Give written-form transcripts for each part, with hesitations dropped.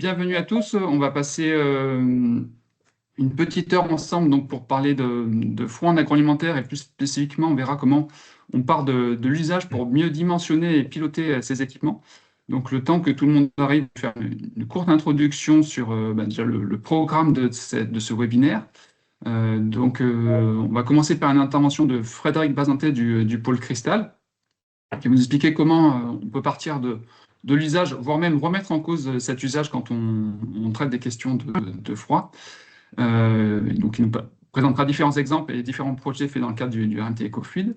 Bienvenue à tous. On va passer une petite heure ensemble donc, pour parler de froid en agroalimentaire et plus spécifiquement, on verra comment on part de l'usage pour mieux dimensionner et piloter ces équipements. Donc, le temps que tout le monde arrive, je vais faire une courte introduction sur déjà le programme de ce webinaire. On va commencer par une intervention de Frédéric Bazenté du pôle Cristal, qui va nous expliquer comment on peut partir de l'usage, voire même remettre en cause cet usage quand on traite des questions de froid. Donc, il nous présentera différents exemples et différents projets faits dans le cadre du RMT EcoFluid.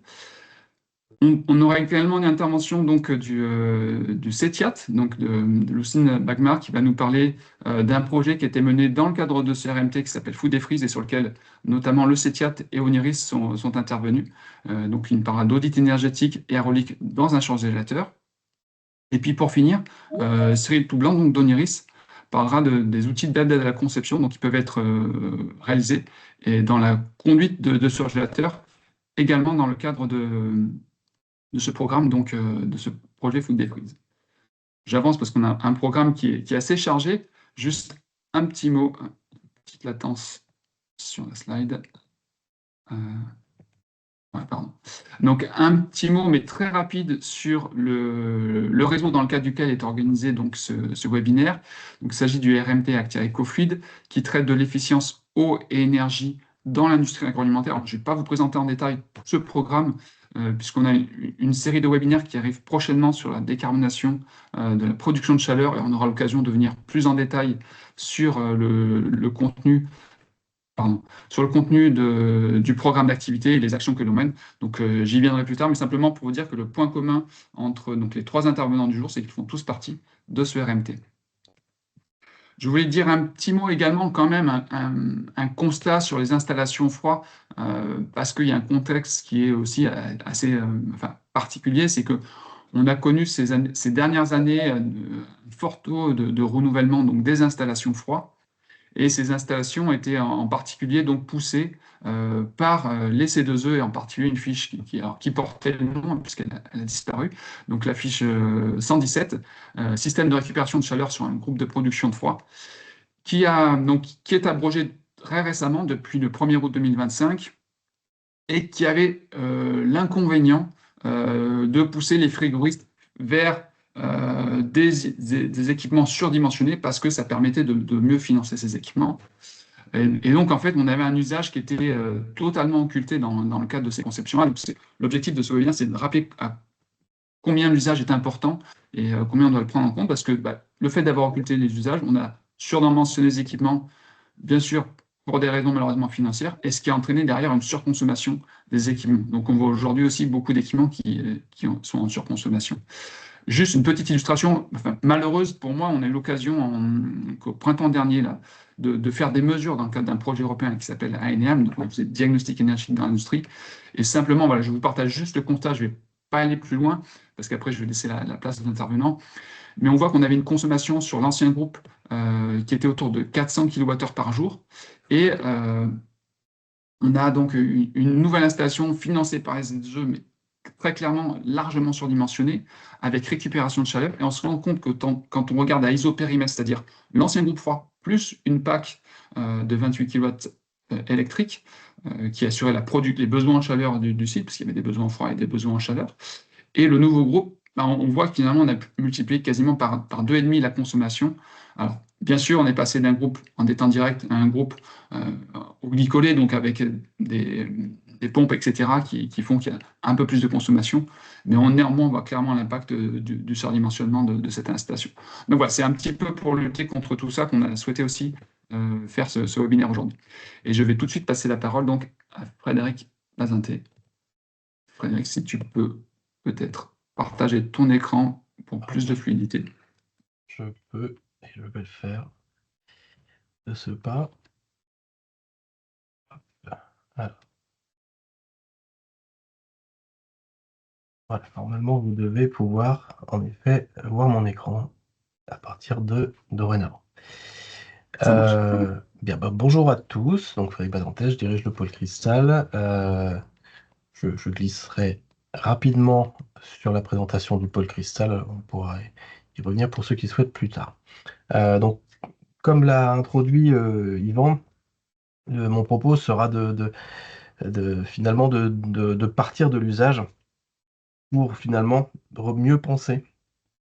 On aura également une intervention donc, du CETIAT, donc de Lucine Bagmar, qui va nous parler d'un projet qui a été mené dans le cadre de ce RMT qui s'appelle Food et Freeze et sur lequel notamment le CETIAT et Oniris sont intervenus. Donc, il nous parlera d'audit énergétique et aérolique dans un congélateur. Et puis pour finir, Cyril Toublanc, donc d'Oniris, parlera des outils d'aide à la conception donc, qui peuvent être réalisés et dans la conduite de ce congélateur, également dans le cadre de ce programme, donc de ce projet Food Day Freeze. J'avance parce qu'on a un programme qui est assez chargé. Juste un petit mot, une petite latence sur la slide. Ouais, pardon. Donc un petit mot, mais très rapide, sur le réseau dans le cadre duquel est organisé donc, ce webinaire. Donc, il s'agit du RMT Actia EcoFluid, qui traite de l'efficience eau et énergie dans l'industrie agroalimentaire. Alors, je ne vais pas vous présenter en détail ce programme, puisqu'on a une série de webinaires qui arrivent prochainement sur la décarbonation de la production de chaleur, et on aura l'occasion de venir plus en détail sur le contenu du programme d'activité et les actions que l'on mène. Donc, j'y viendrai plus tard, mais simplement pour vous dire que le point commun entre donc, les trois intervenants du jour, c'est qu'ils font tous partie de ce RMT. Je voulais dire un petit mot également, quand même, un constat sur les installations froid, parce qu'il y a un contexte qui est aussi assez particulier, c'est que on a connu ces dernières années un fort taux de renouvellement donc, des installations froid. Et ces installations étaient en particulier donc poussées par les C2E, et en particulier une fiche qui portait le nom, puisqu'elle a disparu, donc la fiche 117, système de récupération de chaleur sur un groupe de production de froid, qui est abrogé très récemment, depuis le 1er août 2025, et qui avait l'inconvénient de pousser les frigoristes vers des équipements surdimensionnés parce que ça permettait de mieux financer ces équipements. Et donc, en fait, on avait un usage qui était totalement occulté dans le cadre de ces conceptions-là. Donc, l'objectif de ce webinaire, c'est de rappeler à combien l'usage est important et combien on doit le prendre en compte, parce que le fait d'avoir occulté les usages, on a surdimensionné les équipements, bien sûr, pour des raisons malheureusement financières, et ce qui a entraîné derrière une surconsommation des équipements. Donc, on voit aujourd'hui aussi beaucoup d'équipements qui sont en surconsommation. Juste une petite illustration, malheureuse pour moi, on a eu l'occasion au printemps dernier là, de faire des mesures dans le cadre d'un projet européen qui s'appelle ANEAM, donc c'est Diagnostic énergétique dans l'industrie. Et simplement, voilà, je vous partage juste le constat, je ne vais pas aller plus loin, parce qu'après je vais laisser la place aux intervenants. Mais on voit qu'on avait une consommation sur l'ancien groupe qui était autour de 400 kWh par jour. Et on a donc une nouvelle installation financée par les SDE, mais très clairement largement surdimensionnée, avec récupération de chaleur. Et on se rend compte que quand on regarde à isopérimètre, c'est-à-dire l'ancien groupe froid, plus une PAC de 28 kW électrique, qui assurait les besoins en chaleur du site, parce qu'il y avait des besoins en froid et des besoins en chaleur, et le nouveau groupe, on voit que finalement, on a multiplié quasiment par 2,5 la consommation. Alors, bien sûr, on est passé d'un groupe en étant direct à un groupe au glycolé, donc avec des pompes, etc., qui font qu'il y a un peu plus de consommation. Mais néanmoins, on voit clairement l'impact du surdimensionnement de cette installation. Donc voilà, c'est un petit peu pour lutter contre tout ça qu'on a souhaité aussi faire ce webinaire aujourd'hui. Et je vais tout de suite passer la parole donc à Frédéric Bazenté. Frédéric, si tu peux peut-être partager ton écran pour plus de fluidité. Je peux, et je vais le faire de ce pas. Alors. Voilà, normalement, vous devez pouvoir, en effet, voir mon écran à partir de dorénavant. Bien, bonjour à tous, donc Frédéric Bazenté, je dirige le pôle Cristal. Je glisserai rapidement sur la présentation du pôle Cristal, on pourra y revenir pour ceux qui souhaitent plus tard. Donc, comme l'a introduit Yvan, mon propos sera finalement de partir de l'usage pour finalement mieux penser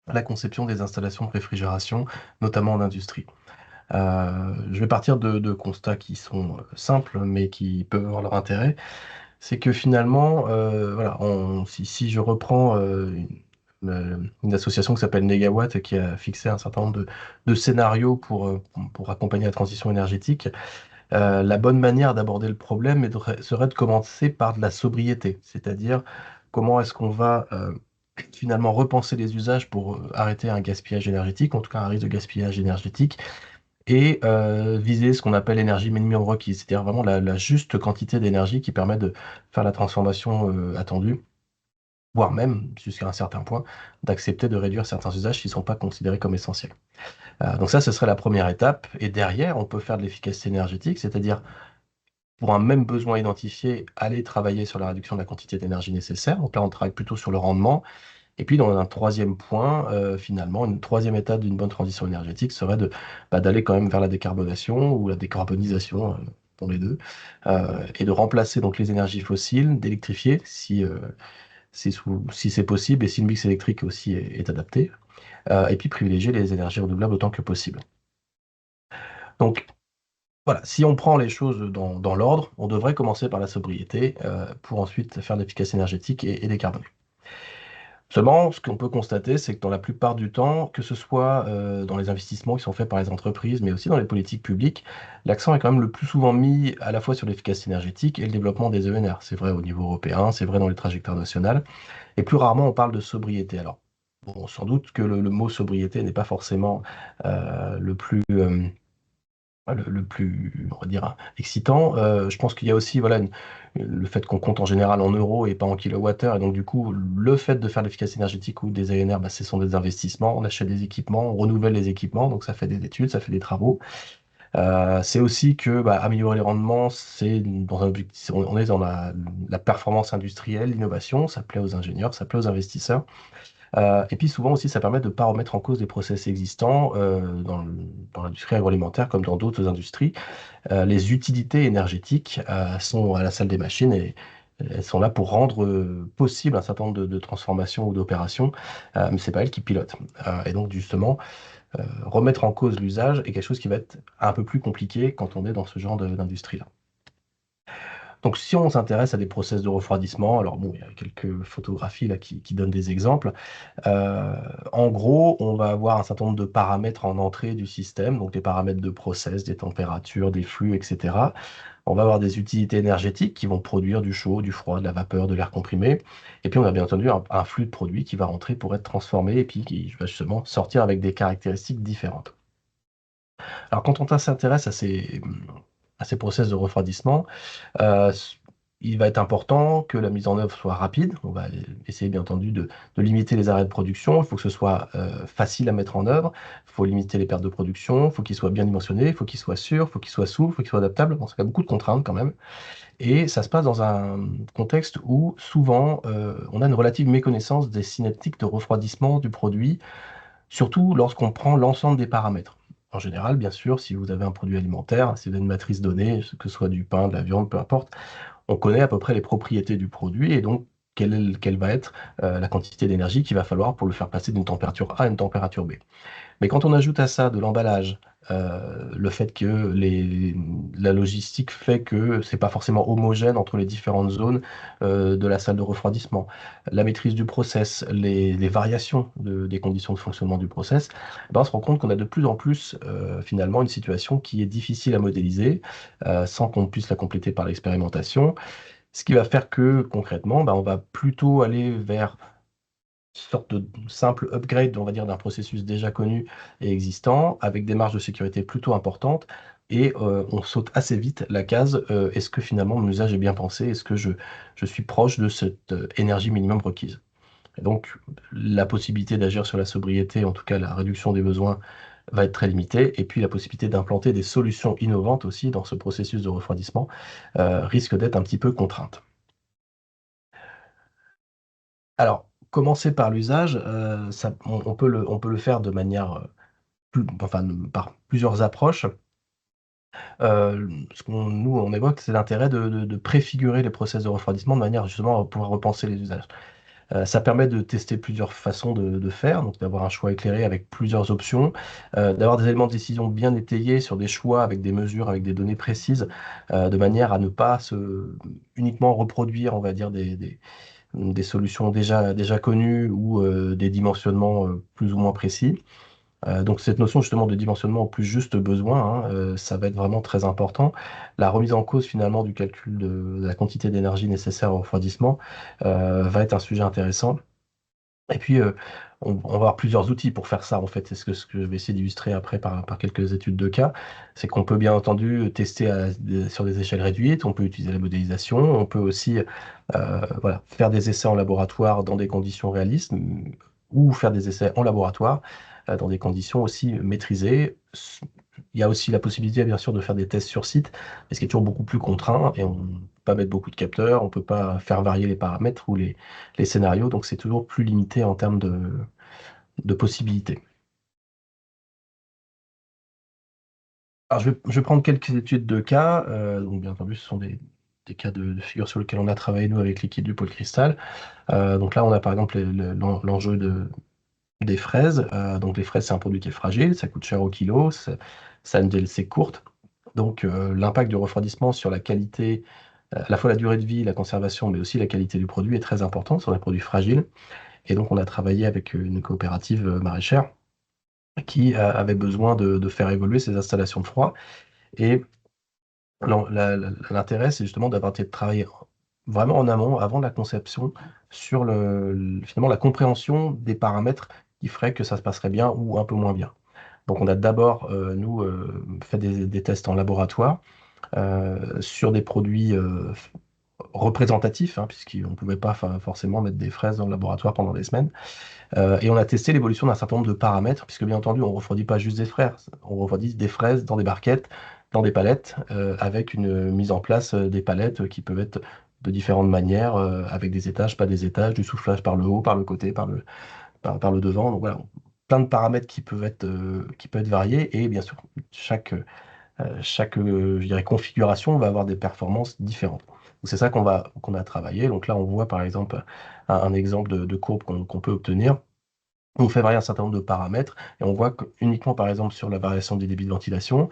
à la conception des installations de réfrigération, notamment en industrie. Je vais partir de constats qui sont simples, mais qui peuvent avoir leur intérêt. C'est que finalement, voilà, si je reprends une association qui s'appelle Negawatt, qui a fixé un certain nombre de scénarios pour accompagner la transition énergétique, la bonne manière d'aborder le problème serait de commencer par de la sobriété, c'est-à-dire comment est-ce qu'on va finalement repenser les usages pour arrêter un gaspillage énergétique, en tout cas un risque de gaspillage énergétique, et viser ce qu'on appelle l'énergie minimum requise, c'est-à-dire vraiment la juste quantité d'énergie qui permet de faire la transformation attendue, voire même, jusqu'à un certain point, d'accepter de réduire certains usages qui ne sont pas considérés comme essentiels. Donc ça, ce serait la première étape. Et derrière, on peut faire de l'efficacité énergétique, c'est-à-dire pour un même besoin identifié, aller travailler sur la réduction de la quantité d'énergie nécessaire. Donc là, on travaille plutôt sur le rendement. Et puis, dans un troisième point, finalement, une troisième étape d'une bonne transition énergétique serait d'aller quand même vers la décarbonation ou la décarbonisation, pour les deux, et de remplacer donc les énergies fossiles, d'électrifier si c'est possible et si le mix électrique aussi est adapté, et puis privilégier les énergies renouvelables autant que possible. Donc, voilà, si on prend les choses dans l'ordre, on devrait commencer par la sobriété pour ensuite faire de l'efficacité énergétique et décarboner. Seulement, ce qu'on peut constater, c'est que dans la plupart du temps, que ce soit dans les investissements qui sont faits par les entreprises, mais aussi dans les politiques publiques, l'accent est quand même le plus souvent mis à la fois sur l'efficacité énergétique et le développement des ENR. C'est vrai au niveau européen, c'est vrai dans les trajectoires nationales, et plus rarement on parle de sobriété. Alors, bon, sans doute que le mot sobriété n'est pas forcément le plus, on va dire, excitant. Je pense qu'il y a aussi voilà, le fait qu'on compte en général en euros et pas en kilowattheures. Et donc, du coup, le fait de faire l'efficacité énergétique ou des ANR, bah, ce sont des investissements. On achète des équipements, on renouvelle les équipements. Donc, ça fait des études, ça fait des travaux. C'est aussi que bah, améliorer les rendements, c'est dans un objectif, on est dans la performance industrielle, l'innovation. Ça plaît aux ingénieurs, ça plaît aux investisseurs. Et puis souvent aussi, ça permet de ne pas remettre en cause des process existants dans l'industrie agroalimentaire comme dans d'autres industries. Les utilités énergétiques sont à la salle des machines et elles sont là pour rendre possible un certain nombre de transformations ou d'opérations, mais c'est pas elles qui pilotent. Et donc justement, remettre en cause l'usage est quelque chose qui va être un peu plus compliqué quand on est dans ce genre d'industrie-là. Donc, si on s'intéresse à des process de refroidissement, alors bon, il y a quelques photographies là qui donnent des exemples. Euh, En gros, on va avoir un certain nombre de paramètres en entrée du système, donc des paramètres de process, des températures, des flux, etc. On va avoir des utilités énergétiques qui vont produire du chaud, du froid, de la vapeur, de l'air comprimé. Et puis, on a bien entendu un flux de produits qui va rentrer pour être transformé et puis qui va justement sortir avec des caractéristiques différentes. Alors, quand on s'intéresse à ces process de refroidissement, euh, il va être important que la mise en œuvre soit rapide. On va essayer, bien entendu, de limiter les arrêts de production. Il faut que ce soit facile à mettre en œuvre. Il faut limiter les pertes de production. Il faut qu'il soit bien dimensionné. Il faut qu'il soit sûr. Il faut qu'il soit souple. Il faut qu'il soit adaptable. Bon, ça a beaucoup de contraintes quand même. Et ça se passe dans un contexte où souvent on a une relative méconnaissance des cinétiques de refroidissement du produit, surtout lorsqu'on prend l'ensemble des paramètres. En général, bien sûr, si vous avez un produit alimentaire, si vous avez une matrice donnée, que ce soit du pain, de la viande, peu importe, on connaît à peu près les propriétés du produit et donc quelle va être la quantité d'énergie qu'il va falloir pour le faire passer d'une température A à une température B. Mais quand on ajoute à ça de l'emballage, le fait que la logistique fait que c'est pas forcément homogène entre les différentes zones de la salle de refroidissement, la maîtrise du process, les variations des conditions de fonctionnement du process, ben on se rend compte qu'on a de plus en plus finalement une situation qui est difficile à modéliser sans qu'on puisse la compléter par l'expérimentation. Ce qui va faire que concrètement, ben, on va plutôt aller vers sorte de simple upgrade, on va dire, d'un processus déjà connu et existant, avec des marges de sécurité plutôt importantes, et on saute assez vite la case, est-ce que finalement mon usage est bien pensé? Est-ce que je suis proche de cette énergie minimum requise? Et donc, la possibilité d'agir sur la sobriété, en tout cas la réduction des besoins, va être très limitée, et puis la possibilité d'implanter des solutions innovantes aussi dans ce processus de refroidissement risque d'être un petit peu contrainte. Alors, commencer par l'usage, on peut le faire de manière enfin, par plusieurs approches. Nous, on évoque, c'est l'intérêt de préfigurer les process de refroidissement de manière justement à pouvoir repenser les usages. Ça permet de tester plusieurs façons de faire, donc d'avoir un choix éclairé avec plusieurs options, d'avoir des éléments de décision bien étayés sur des choix avec des mesures, avec des données précises, de manière à ne pas uniquement reproduire, on va dire, des solutions déjà connues ou des dimensionnements plus ou moins précis. Donc cette notion justement de dimensionnement au plus juste besoin, hein, ça va être vraiment très important. La remise en cause finalement du calcul de la quantité d'énergie nécessaire au refroidissement va être un sujet intéressant. Et puis on va avoir plusieurs outils pour faire ça en fait. C'est ce que je vais essayer d'illustrer après par quelques études de cas. C'est qu'on peut bien entendu tester sur des échelles réduites, on peut utiliser la modélisation, on peut aussi voilà, faire des essais en laboratoire dans des conditions réalistes ou faire des essais en laboratoire dans des conditions aussi maîtrisées. Il y a aussi la possibilité, bien sûr, de faire des tests sur site, mais ce qui est toujours beaucoup plus contraint et on ne peut pas mettre beaucoup de capteurs, on ne peut pas faire varier les paramètres ou les scénarios, donc c'est toujours plus limité en termes de possibilités. Alors, je vais prendre quelques études de cas. Donc, bien entendu, ce sont des cas de figure sur lesquels on a travaillé, nous, avec l'équipe du pôle cristal. Donc là, on a par exemple l'enjeu des fraises. Donc les fraises, c'est un produit qui est fragile, ça coûte cher au kilo, ça a une DLC courte. Donc l'impact du refroidissement sur la qualité, à la fois la durée de vie, la conservation, mais aussi la qualité du produit est très important sur les produits fragiles. Et donc on a travaillé avec une coopérative maraîchère qui avait besoin de faire évoluer ses installations de froid. Et l'intérêt, c'est justement d'avoir été travaillé vraiment en amont, avant la conception, sur finalement la compréhension des paramètres qui feraient que ça se passerait bien ou un peu moins bien. Donc on a d'abord, nous, fait des tests en laboratoire sur des produits représentatifs, hein, puisqu'on ne pouvait pas forcément mettre des fraises dans le laboratoire pendant des semaines. Et on a testé l'évolution d'un certain nombre de paramètres, puisque bien entendu, on ne refroidit pas juste des fraises, on refroidit des fraises dans des barquettes, dans des palettes, avec une mise en place des palettes qui peuvent être de différentes manières, avec des étages, pas des étages, du soufflage par le haut, par le côté, par le devant. Donc voilà, plein de paramètres qui peuvent être variés, et bien sûr, chaque je dirais, configuration va avoir des performances différentes. Donc c'est ça qu'on a travaillé. Donc là, on voit par exemple un exemple de courbe qu'on peut obtenir. On fait varier un certain nombre de paramètres et on voit que uniquement par exemple sur la variation des débits de ventilation,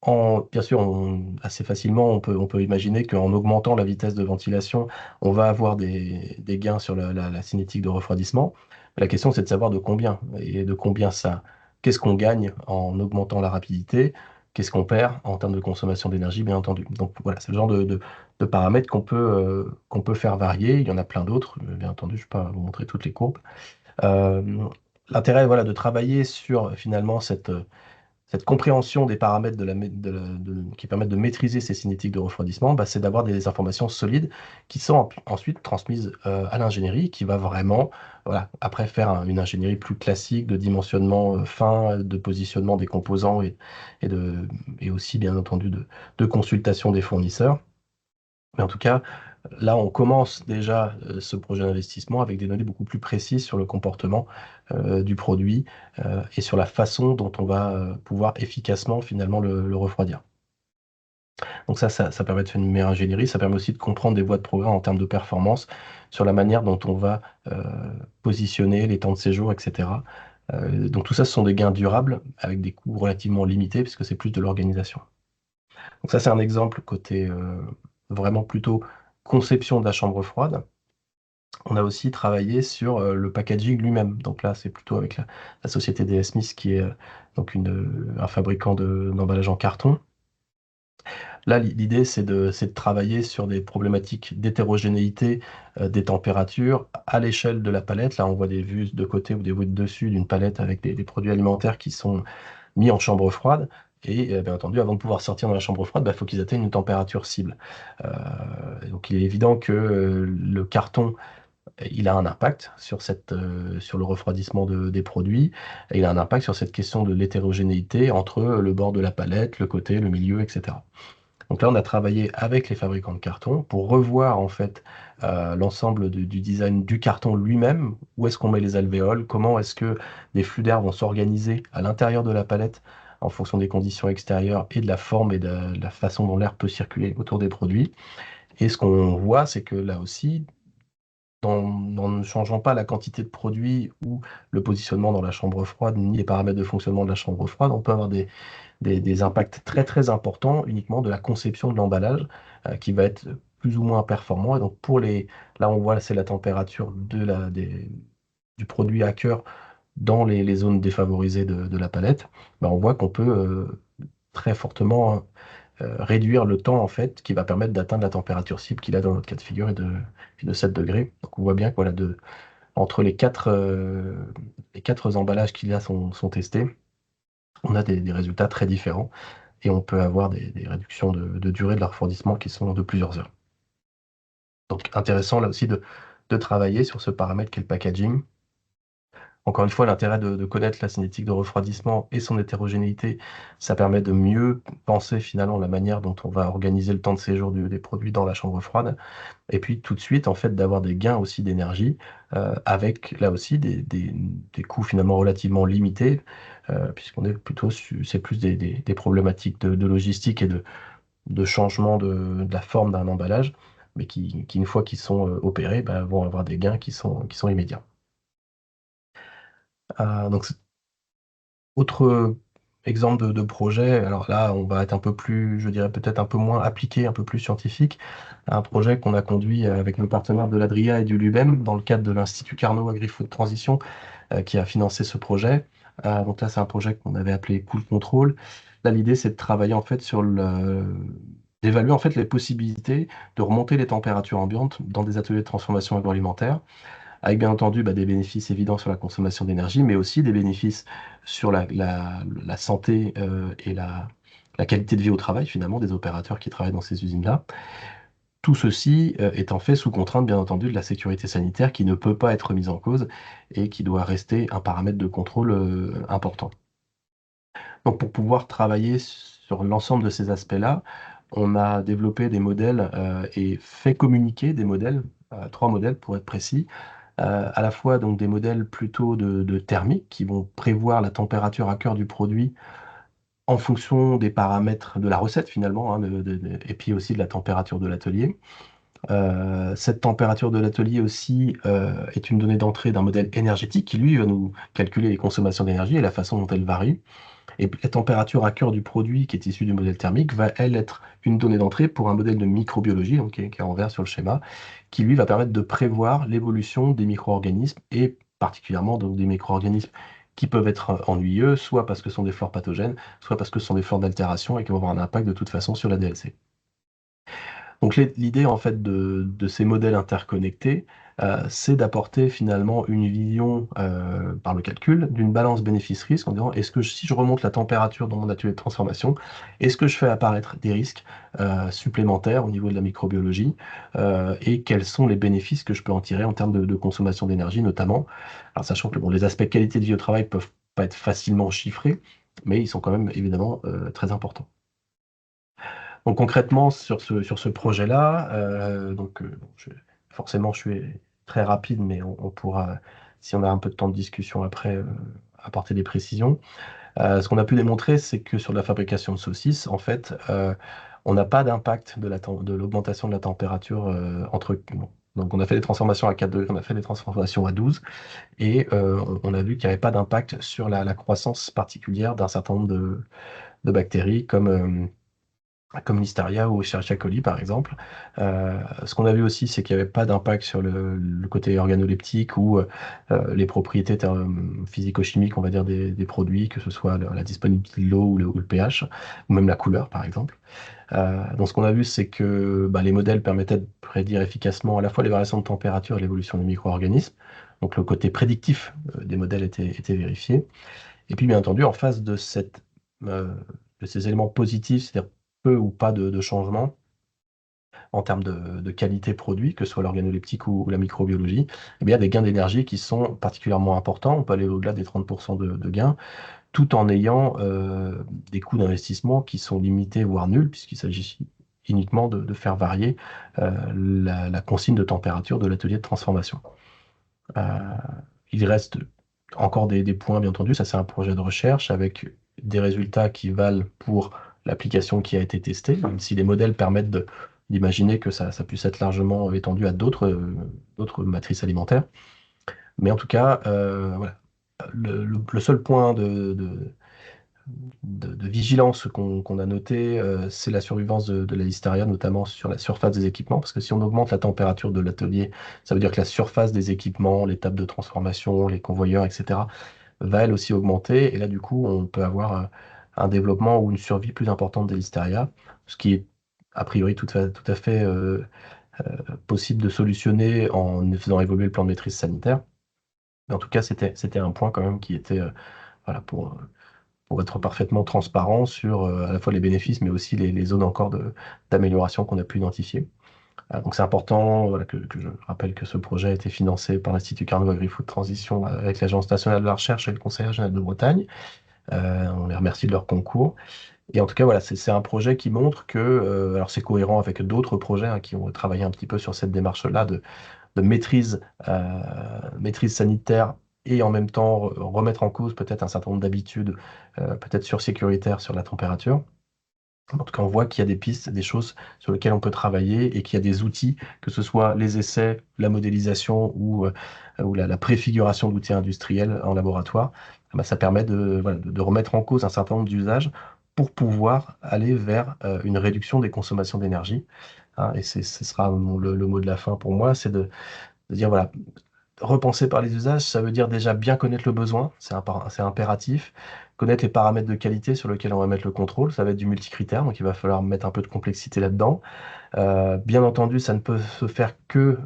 bien sûr, assez facilement, on peut imaginer qu'en augmentant la vitesse de ventilation, on va avoir des gains sur la cinétique de refroidissement. La question, c'est de savoir de combien et de combien ça. Qu'est-ce qu'on gagne en augmentant la rapidité? Qu'est-ce qu'on perd en termes de consommation d'énergie, bien entendu. Donc voilà, c'est le genre de paramètres qu'on peut faire varier. Il y en a plein d'autres, bien entendu, je ne vais pas vous montrer toutes les courbes. Euh, L'intérêt, voilà, de travailler sur finalement cette compréhension des paramètres qui permettent de maîtriser ces cinétiques de refroidissement, bah, c'est d'avoir des informations solides qui sont ensuite transmises à l'ingénierie, qui va vraiment, voilà, après faire une ingénierie plus classique de dimensionnement fin, de positionnement des composants et aussi, bien entendu, de consultation des fournisseurs. Mais en tout cas, là, on commence déjà ce projet d'investissement avec des données beaucoup plus précises sur le comportement du produit et sur la façon dont on va pouvoir efficacement finalement le refroidir. Donc ça permet de faire une meilleure ingénierie, ça permet aussi de comprendre des voies de progrès en termes de performance sur la manière dont on va positionner les temps de séjour, etc. Donc tout ça, ce sont des gains durables avec des coûts relativement limités puisque c'est plus de l'organisation. Donc ça, c'est un exemple côté vraiment plutôt conception de la chambre froide. On a aussi travaillé sur le packaging lui-même. Donc là, c'est plutôt avec la société DS Smith qui est donc un fabricant d'emballage en carton. Là, l'idée, c'est de travailler sur des problématiques d'hétérogénéité des températures à l'échelle de la palette. Là, on voit des vues de côté ou des vues de dessus d'une palette avec des produits alimentaires qui sont mis en chambre froide. Et bien entendu, avant de pouvoir sortir dans la chambre froide, il faut qu'ils atteignent une température cible. Donc il est évident que le carton, il a un impact sur le refroidissement des produits. Et il a un impact sur cette question de l'hétérogénéité entre le bord de la palette, le côté, le milieu, etc. Donc là, on a travaillé avec les fabricants de carton pour revoir en fait l'ensemble du design du carton lui-même, où est-ce qu'on met les alvéoles, comment est-ce que des flux d'air vont s'organiser à l'intérieur de la palette en fonction des conditions extérieures et de la forme et de la façon dont l'air peut circuler autour des produits. Et ce qu'on voit, c'est que là aussi, en ne changeant pas la quantité de produits ou le positionnement dans la chambre froide, ni les paramètres de fonctionnement de la chambre froide, on peut avoir des impacts très très importants uniquement de la conception de l'emballage qui va être plus ou moins performant. Et donc là on voit c'est la température du produit à cœur dans les zones défavorisées de la palette. Ben, on voit qu'on peut très fortement réduire le temps en fait qui va permettre d'atteindre la température cible qu'il a dans notre cas de figure et de 7 degrés. Donc on voit bien que voilà, entre les quatre emballages qu'il y a sont testés, on a des résultats très différents et on peut avoir des réductions de durée de la refroidissement qui sont de plusieurs heures. Donc intéressant là aussi de travailler sur ce paramètre qu'est le packaging. Encore une fois, l'intérêt de connaître la cinétique de refroidissement et son hétérogénéité, ça permet de mieux penser finalement la manière dont on va organiser le temps de séjour des produits dans la chambre froide. Et puis tout de suite, en fait, d'avoir des gains aussi d'énergie avec là aussi des coûts finalement relativement limités, puisqu'on est plutôt, c'est plus des problématiques de logistique et de changement de la forme d'un emballage, mais qui, une fois qu'ils sont opérés, bah, vont avoir des gains qui sont immédiats. Donc, autre exemple de projet, alors là, on va être un peu plus, je dirais peut-être un peu moins appliqué, un peu plus scientifique. Un projet qu'on a conduit avec nos partenaires de l'Adria et du LUBEM dans le cadre de l'Institut Carnot Agri-Food Transition qui a financé ce projet. Donc là, c'est un projet qu'on avait appelé Cool Control. Là, l'idée, c'est de travailler en fait d'évaluer en fait les possibilités de remonter les températures ambiantes dans des ateliers de transformation agroalimentaire avec bien entendu bah, des bénéfices évidents sur la consommation d'énergie, mais aussi des bénéfices sur la santé et la qualité de vie au travail, finalement, des opérateurs qui travaillent dans ces usines-là. Tout ceci étant fait sous contrainte, bien entendu, de la sécurité sanitaire qui ne peut pas être mise en cause et qui doit rester un paramètre de contrôle important. Donc, pour pouvoir travailler sur l'ensemble de ces aspects-là, on a développé des modèles et fait communiquer des modèles, 3 modèles pour être précis, à la fois donc des modèles plutôt de thermique qui vont prévoir la température à cœur du produit en fonction des paramètres de la recette finalement, hein, et puis aussi de la température de l'atelier. Cette température de l'atelier aussi est une donnée d'entrée d'un modèle énergétique qui lui va nous calculer les consommations d'énergie et la façon dont elles varient. Et la température à cœur du produit qui est issu du modèle thermique va, elle, être une donnée d'entrée pour un modèle de microbiologie, donc qui est en vert sur le schéma, qui lui va permettre de prévoir l'évolution des micro-organismes et particulièrement donc, des micro-organismes qui peuvent être ennuyeux, soit parce que ce sont des flores pathogènes, soit parce que ce sont des flores d'altération et qui vont avoir un impact de toute façon sur la DLC. Donc l'idée en fait de ces modèles interconnectés, c'est d'apporter finalement une vision par le calcul d'une balance bénéfice-risque en disant est-ce que si je remonte la température dans mon atelier de transformation, est-ce que je fais apparaître des risques supplémentaires au niveau de la microbiologie et quels sont les bénéfices que je peux en tirer en termes de consommation d'énergie notamment. Alors sachant que bon, les aspects qualité de vie au travail peuvent pas être facilement chiffrés, mais ils sont quand même évidemment très importants. Donc concrètement, sur ce projet-là, forcément, je suis très rapide, mais on pourra, si on a un peu de temps de discussion après, apporter des précisions. Ce qu'on a pu démontrer, c'est que sur la fabrication de saucisses, en fait, on n'a pas d'impact de l'augmentation de la température bon, donc on a fait des transformations à 4 degrés, on a fait des transformations à 12, et on a vu qu'il n'y avait pas d'impact sur la croissance particulière d'un certain nombre de bactéries, comme Listeria ou Escherichia coli par exemple. Ce qu'on a vu aussi, c'est qu'il n'y avait pas d'impact sur le côté organoleptique ou les propriétés physico-chimiques, on va dire, des produits, que ce soit la disponibilité de l'eau ou le pH, ou même la couleur par exemple. Donc ce qu'on a vu, c'est que bah, les modèles permettaient de prédire efficacement à la fois les variations de température et l'évolution des micro-organismes. Donc le côté prédictif des modèles était vérifié. Et puis bien entendu, en face euh, de ces éléments positifs, c'est-à-dire peu ou pas de changement en termes de qualité produit, que ce soit l'organoleptique ou la microbiologie, eh bien, il y a des gains d'énergie qui sont particulièrement importants. On peut aller au-delà des 30% de gains, tout en ayant des coûts d'investissement qui sont limités, voire nuls, puisqu'il s'agit uniquement de faire varier la consigne de température de l'atelier de transformation. Il reste encore des points, bien entendu, ça c'est un projet de recherche avec des résultats qui valent pour l'application qui a été testée, même si les modèles permettent d'imaginer que ça puisse être largement étendu à d'autres matrices alimentaires. Mais en tout cas, voilà. Le seul point de vigilance qu'on a noté, c'est la survivance de la listeria, notamment sur la surface des équipements, parce que si on augmente la température de l'atelier, ça veut dire que la surface des équipements, les tables de transformation, les convoyeurs, etc., va elle aussi augmenter, et là, du coup, on peut avoir un développement ou une survie plus importante des listeria, ce qui est a priori tout à fait possible de solutionner en faisant évoluer le plan de maîtrise sanitaire. Mais en tout cas, c'était un point quand même qui était, voilà, pour être parfaitement transparent sur à la fois les bénéfices, mais aussi les zones encore d'amélioration qu'on a pu identifier. Donc c'est important, voilà, que je rappelle que ce projet a été financé par l'Institut Carnot Agri-Food Transition avec l'Agence nationale de la recherche et le Conseil régional de Bretagne. On les remercie de leur concours. Et en tout cas, voilà, c'est un projet qui montre que, alors c'est cohérent avec d'autres projets qui ont travaillé un petit peu sur cette démarche-là de maîtrise sanitaire et en même temps remettre en cause peut-être un certain nombre d'habitudes, peut-être sursécuritaires sur la température. En tout cas, on voit qu'il y a des pistes, des choses sur lesquelles on peut travailler et qu'il y a des outils, que ce soit les essais, la modélisation ou la préfiguration d'outils industriels en laboratoire. Ça permet voilà, de remettre en cause un certain nombre d'usages pour pouvoir aller vers une réduction des consommations d'énergie. Et ce sera le mot de la fin pour moi, c'est de dire, voilà, repenser par les usages, ça veut dire déjà bien connaître le besoin, c'est impératif. Connaître les paramètres de qualité sur lesquels on va mettre le contrôle, ça va être du multicritère, donc il va falloir mettre un peu de complexité là-dedans. Bien entendu, ça ne peut se faire que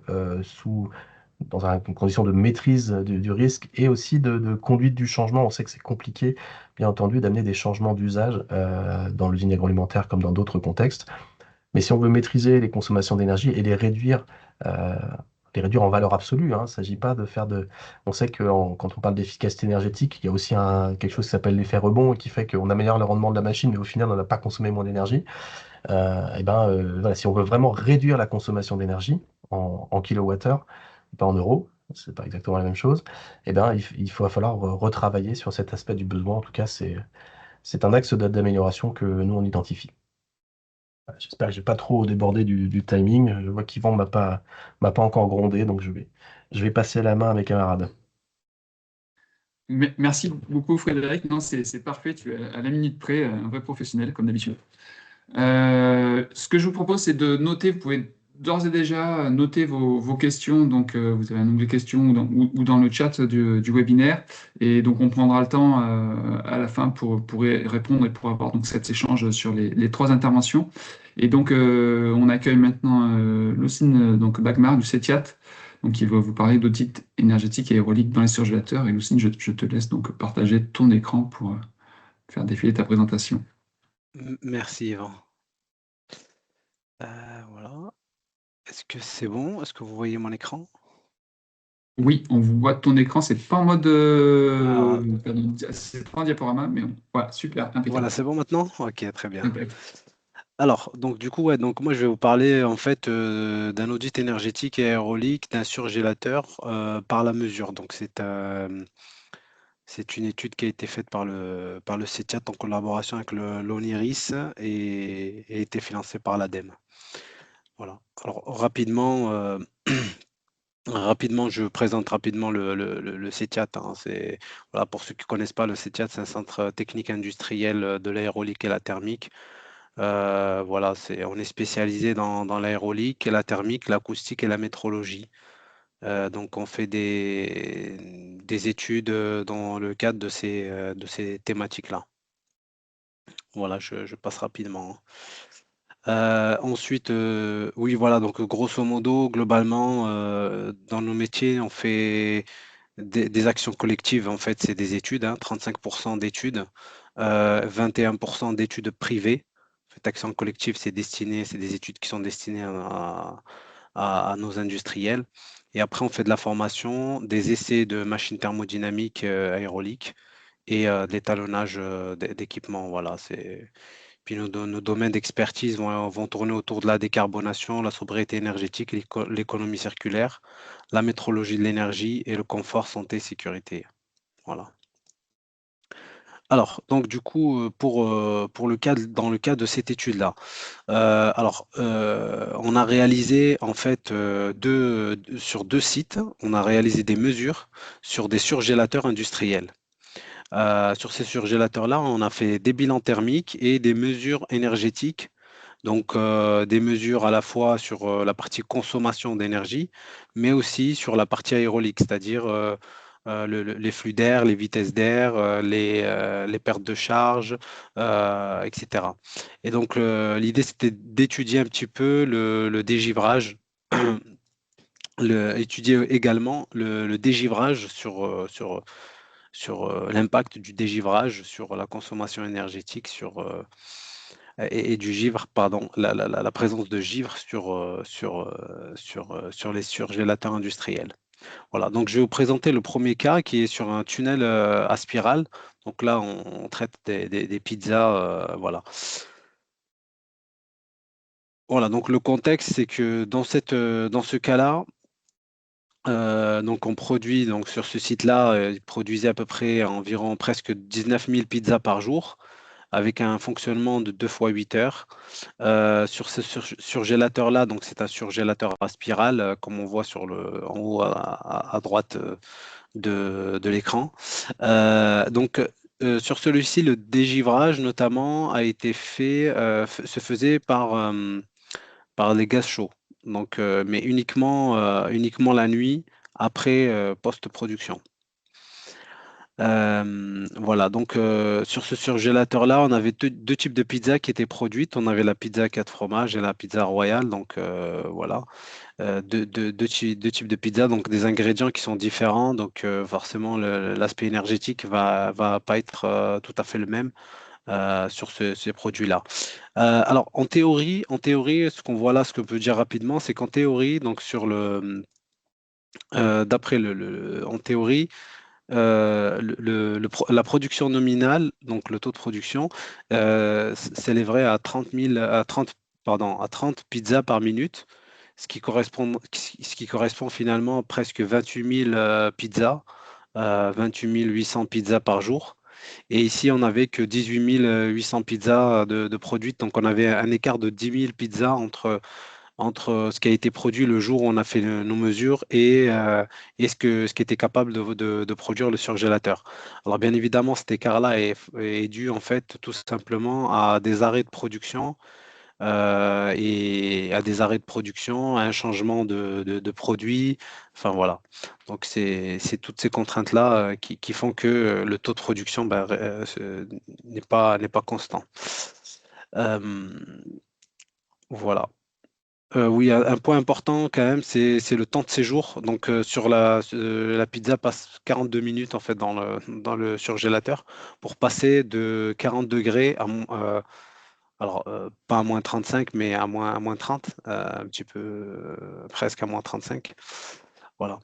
dans une condition de maîtrise du risque et aussi de conduite du changement. On sait que c'est compliqué, bien entendu, d'amener des changements d'usage dans l'usine agroalimentaire comme dans d'autres contextes. Mais si on veut maîtriser les consommations d'énergie et euh, les réduire en valeur absolue, hein, il ne s'agit pas de faire de... On sait que quand on parle d'efficacité énergétique, il y a aussi quelque chose qui s'appelle l'effet rebond et qui fait qu'on améliore le rendement de la machine, mais au final, on n'a pas consommé moins d'énergie. Voilà, si on veut vraiment réduire la consommation d'énergie en kilowattheure, pas en euros, c'est pas exactement la même chose, va falloir retravailler sur cet aspect du besoin. En tout cas, c'est un axe d'amélioration que nous, on identifie. J'espère que je n'ai pas trop débordé du timing. Je vois qu'Yvan ne m'a pas encore grondé, donc je vais passer la main à mes camarades. Merci beaucoup, Frédéric. Non, c'est parfait. Tu es à la minute près, un vrai professionnel, comme d'habitude. Ce que je vous propose, c'est de noter, vous pouvez d'ores et déjà noter vos questions. Donc, vous avez un onglet questions ou dans le chat du webinaire. Et donc, on prendra le temps à la fin pour y répondre et pour avoir donc, cet échange sur les trois interventions. Et donc, on accueille maintenant Lucine donc, Bagmar du CETIAT, donc, qui va vous parler d'audit énergétique et aérolique dans les surgélateurs. Et Lucine, je te laisse donc partager ton écran pour faire défiler ta présentation. Merci Yvan. Voilà. Est-ce que c'est bon? Est-ce que vous voyez mon écran? Oui, on voit ton écran, c'est pas en mode Alors, pardon, c'est pas en diaporama, mais voilà, super, voilà, impeccable. c'est bon maintenant? Ok, très bien. Impec. Alors, donc du coup, ouais, donc moi je vais vous parler en fait d'un audit énergétique et aérolique d'un surgélateur par la mesure. Donc c'est une étude qui a été faite par le CETIAT en collaboration avec l'ONIRIS et a été financée par l'ADEME. Voilà. Alors rapidement, rapidement, je présente rapidement le CETIAT, hein. Voilà, pour ceux qui ne connaissent pas, le CETIAT, c'est un centre technique industriel de l'aérolique et la thermique. Voilà, on est spécialisé dans l'aérolique, la thermique, l'acoustique et la métrologie. Donc, on fait des études dans le cadre de ces thématiques-là. Voilà, je passe rapidement, hein. Ensuite, oui, voilà, donc grosso modo, globalement, dans nos métiers, on fait des actions collectives, en fait, c'est des études, hein, 35% d'études, 21% d'études privées. En fait, action collective, c'est des études qui sont destinées à nos industriels. Et après, on fait de la formation, des essais de machines thermodynamiques aéroliques et de l'étalonnage d'équipements. Voilà, Puis nos domaines d'expertise vont tourner autour de la décarbonation, la sobriété énergétique, l'économie circulaire, la métrologie de l'énergie et le confort, santé, sécurité. Voilà. Alors, donc du coup, dans le cadre de cette étude-là, on a réalisé en fait sur 2 sites, on a réalisé des mesures sur des surgélateurs industriels. Sur ces surgélateurs-là, on a fait des bilans thermiques et des mesures énergétiques. Donc, des mesures à la fois sur la partie consommation d'énergie, mais aussi sur la partie aérolique, c'est-à-dire les flux d'air, les vitesses d'air, les pertes de charge, etc. Et donc, l'idée, c'était d'étudier un petit peu le dégivrage, étudier également le dégivrage sur l'impact du dégivrage sur la consommation énergétique, et du givre, pardon, la présence de givre sur les surgélateurs industriels. Voilà, donc je vais vous présenter le premier cas qui est sur un tunnel à spirale. Donc là, on traite des pizzas, voilà. Voilà, donc le contexte, c'est que dans ce cas-là, donc on produit, donc sur ce site-là, il produisait à peu près environ presque 19 000 pizzas par jour, avec un fonctionnement de 2 fois 8 heures. Sur ce surgélateur-là, donc c'est un surgélateur à spirale, comme on voit en haut à droite de l'écran. Sur celui-ci, le dégivrage notamment a été fait, se faisait par les gaz chauds, donc, mais uniquement la nuit après post-production. Voilà, donc sur ce surgélateur-là, on avait deux types de pizzas qui étaient produites. On avait la pizza 4 fromages et la pizza royale. Donc voilà, deux types de pizzas, donc des ingrédients qui sont différents. Donc forcément, l'aspect énergétique va pas être tout à fait le même sur ces produits-là. Alors ce qu'on voit là, ce qu'on peut dire rapidement, c'est qu'en théorie, donc d'après en théorie, la production nominale, donc le taux de production, s'élèverait à 30 pizzas par minute, ce qui correspond finalement à presque 28 000 pizzas, 28 800 pizzas par jour. Et ici, on n'avait que 18 800 pizzas de produites, donc on avait un écart de 10 000 pizzas entre ce qui a été produit le jour où on a fait nos mesures et ce qui était capable de produire le surgélateur. Alors bien évidemment, cet écart-là est dû en fait tout simplement à des arrêts de production et à des arrêts de production, à un changement de produit. Enfin voilà. Donc c'est toutes ces contraintes-là qui font que le taux de production n'est pas constant. Voilà. Oui, un point important quand même, c'est le temps de séjour. Donc sur la pizza passe 42 minutes en fait dans le surgélateur pour passer de 40 degrés alors pas à moins 35, mais à moins 30, un petit peu presque à moins 35. Voilà.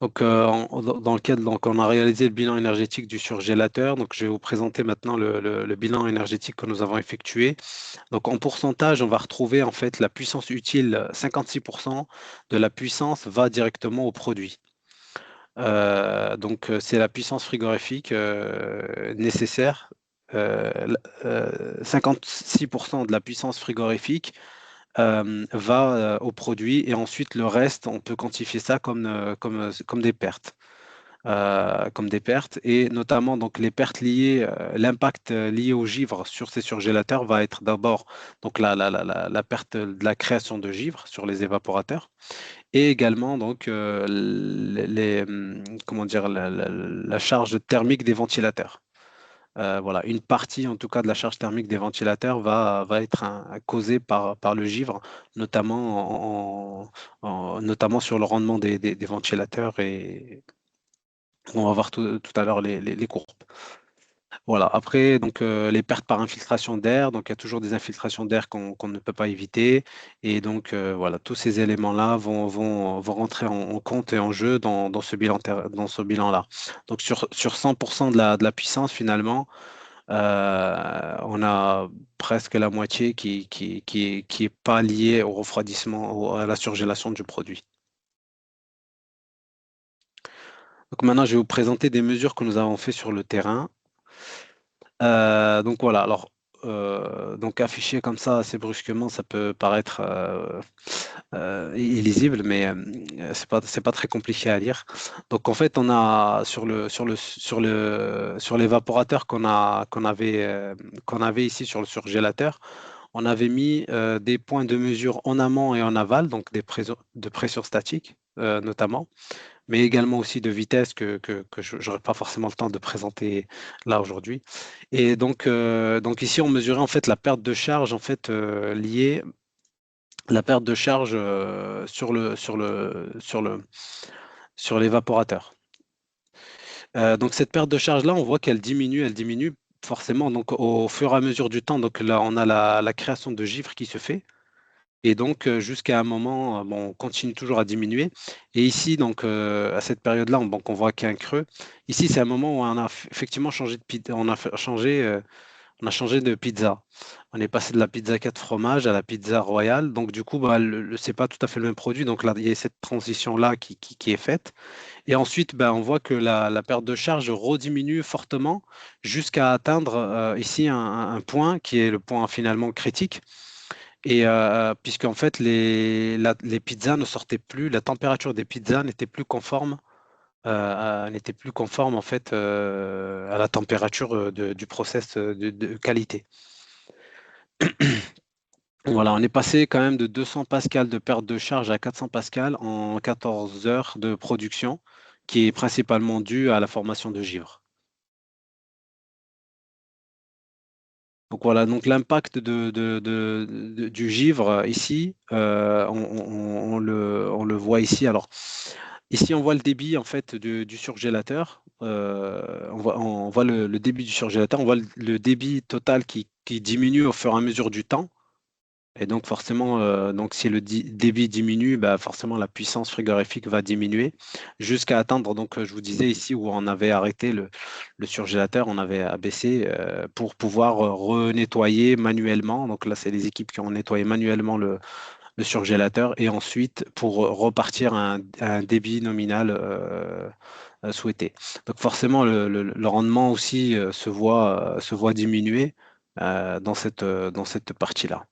Donc, dans lequel on a réalisé le bilan énergétique du surgélateur. Donc, je vais vous présenter maintenant le bilan énergétique que nous avons effectué. Donc, en pourcentage, on va retrouver en fait la puissance utile, 56% de la puissance va directement au produit. Donc, c'est la puissance frigorifique nécessaire. 56% de la puissance frigorifique va au produit et ensuite le reste, on peut quantifier ça comme des pertes. Comme des pertes et notamment donc les pertes liées, l'impact lié au givre sur ces surgélateurs va être d'abord donc la perte de la création de givre sur les évaporateurs et également donc comment dire la charge thermique des ventilateurs. Voilà, une partie en tout cas de la charge thermique des ventilateurs va être causée par le givre, notamment sur le rendement des ventilateurs et on va voir tout à l'heure les courbes. Voilà. Après, donc, les pertes par infiltration d'air, donc il y a toujours des infiltrations d'air qu'on ne peut pas éviter. Et donc, voilà, tous ces éléments-là vont rentrer en compte et en jeu dans ce dans ce bilan-là. Donc, sur 100% de la puissance, finalement, on a presque la moitié qui est pas liée au refroidissement, à la surgélation du produit. Donc maintenant, je vais vous présenter des mesures que nous avons fait sur le terrain. Donc voilà, alors donc affiché comme ça assez brusquement, ça peut paraître illisible, mais c'est pas très compliqué à lire. Donc en fait, on a sur l'évaporateur qu'on avait ici sur le surgélateur, on avait mis des points de mesure en amont et en aval, donc de pression statique notamment, mais également aussi de vitesse que je n'aurai pas forcément le temps de présenter là aujourd'hui. Et donc ici, on mesurait en fait la perte de charge en fait liée la perte de charge sur l'évaporateur. Donc cette perte de charge là, on voit elle diminue forcément donc au fur et à mesure du temps. Donc là, on a la création de givre qui se fait. Et donc, jusqu'à un moment, bon, on continue toujours à diminuer. Et ici, donc, à cette période-là, donc, on voit qu'il y a un creux. Ici, c'est un moment où on a effectivement changé de pizza. On a changé de pizza. On est passé de la pizza 4 fromages à la pizza royale. Donc, du coup, bah, c'est pas tout à fait le même produit. Donc, là, il y a cette transition-là qui est faite. Et ensuite, bah, on voit que la perte de charge rediminue fortement jusqu'à atteindre ici un point qui est le point finalement critique. Et puisqu'en fait, les pizzas ne sortaient plus, la température des pizzas n'était plus conforme, n'était plus conforme en fait à la température du process de qualité. Voilà, on est passé quand même de 200 pascal de perte de charge à 400 pascal en 14 heures de production, qui est principalement due à la formation de givre. Donc voilà, donc l'impact du givre ici, on le voit ici. Alors ici, on voit le débit en fait du surgélateur. On voit le débit du surgélateur. On voit le débit total qui diminue au fur et à mesure du temps. Et donc forcément, donc si le débit diminue, bah forcément la puissance frigorifique va diminuer jusqu'à atteindre, donc je vous disais ici où on avait arrêté le surgélateur, on avait abaissé pour pouvoir renettoyer manuellement. Donc là, c'est les équipes qui ont nettoyé manuellement le surgélateur et ensuite pour repartir à un débit nominal souhaité. Donc forcément, le rendement aussi se voit diminuer dans cette partie-là.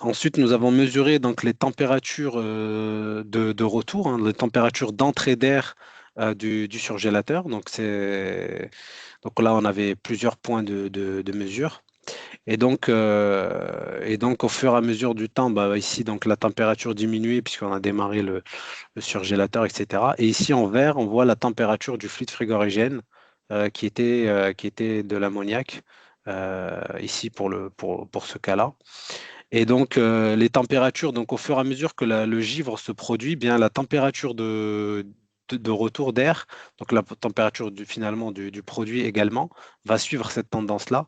Ensuite, nous avons mesuré donc les températures de retour, hein, les températures d'entrée d'air du surgélateur. Donc là, on avait plusieurs points de mesure. Et donc, au fur et à mesure du temps, bah, ici, donc, la température diminuait puisqu'on a démarré le surgélateur, etc. Et ici, en vert, on voit la température du fluide frigorigène qui était de l'ammoniac, ici pour ce cas-là. Et donc, les températures, donc au fur et à mesure que le givre se produit, eh bien la température de retour d'air, donc la température finalement du produit également, va suivre cette tendance-là.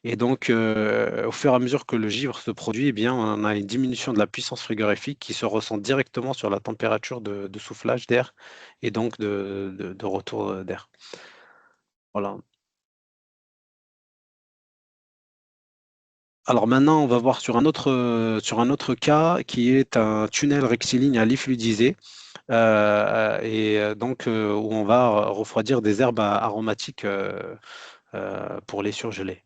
Et donc, au fur et à mesure que le givre se produit, eh bien, on a une diminution de la puissance frigorifique qui se ressent directement sur la température de soufflage d'air et donc de retour d'air. Voilà. Alors maintenant, on va voir sur un autre cas qui est un tunnel rectiligne à lit fluidisé. Donc où on va refroidir des herbes aromatiques pour les surgeler.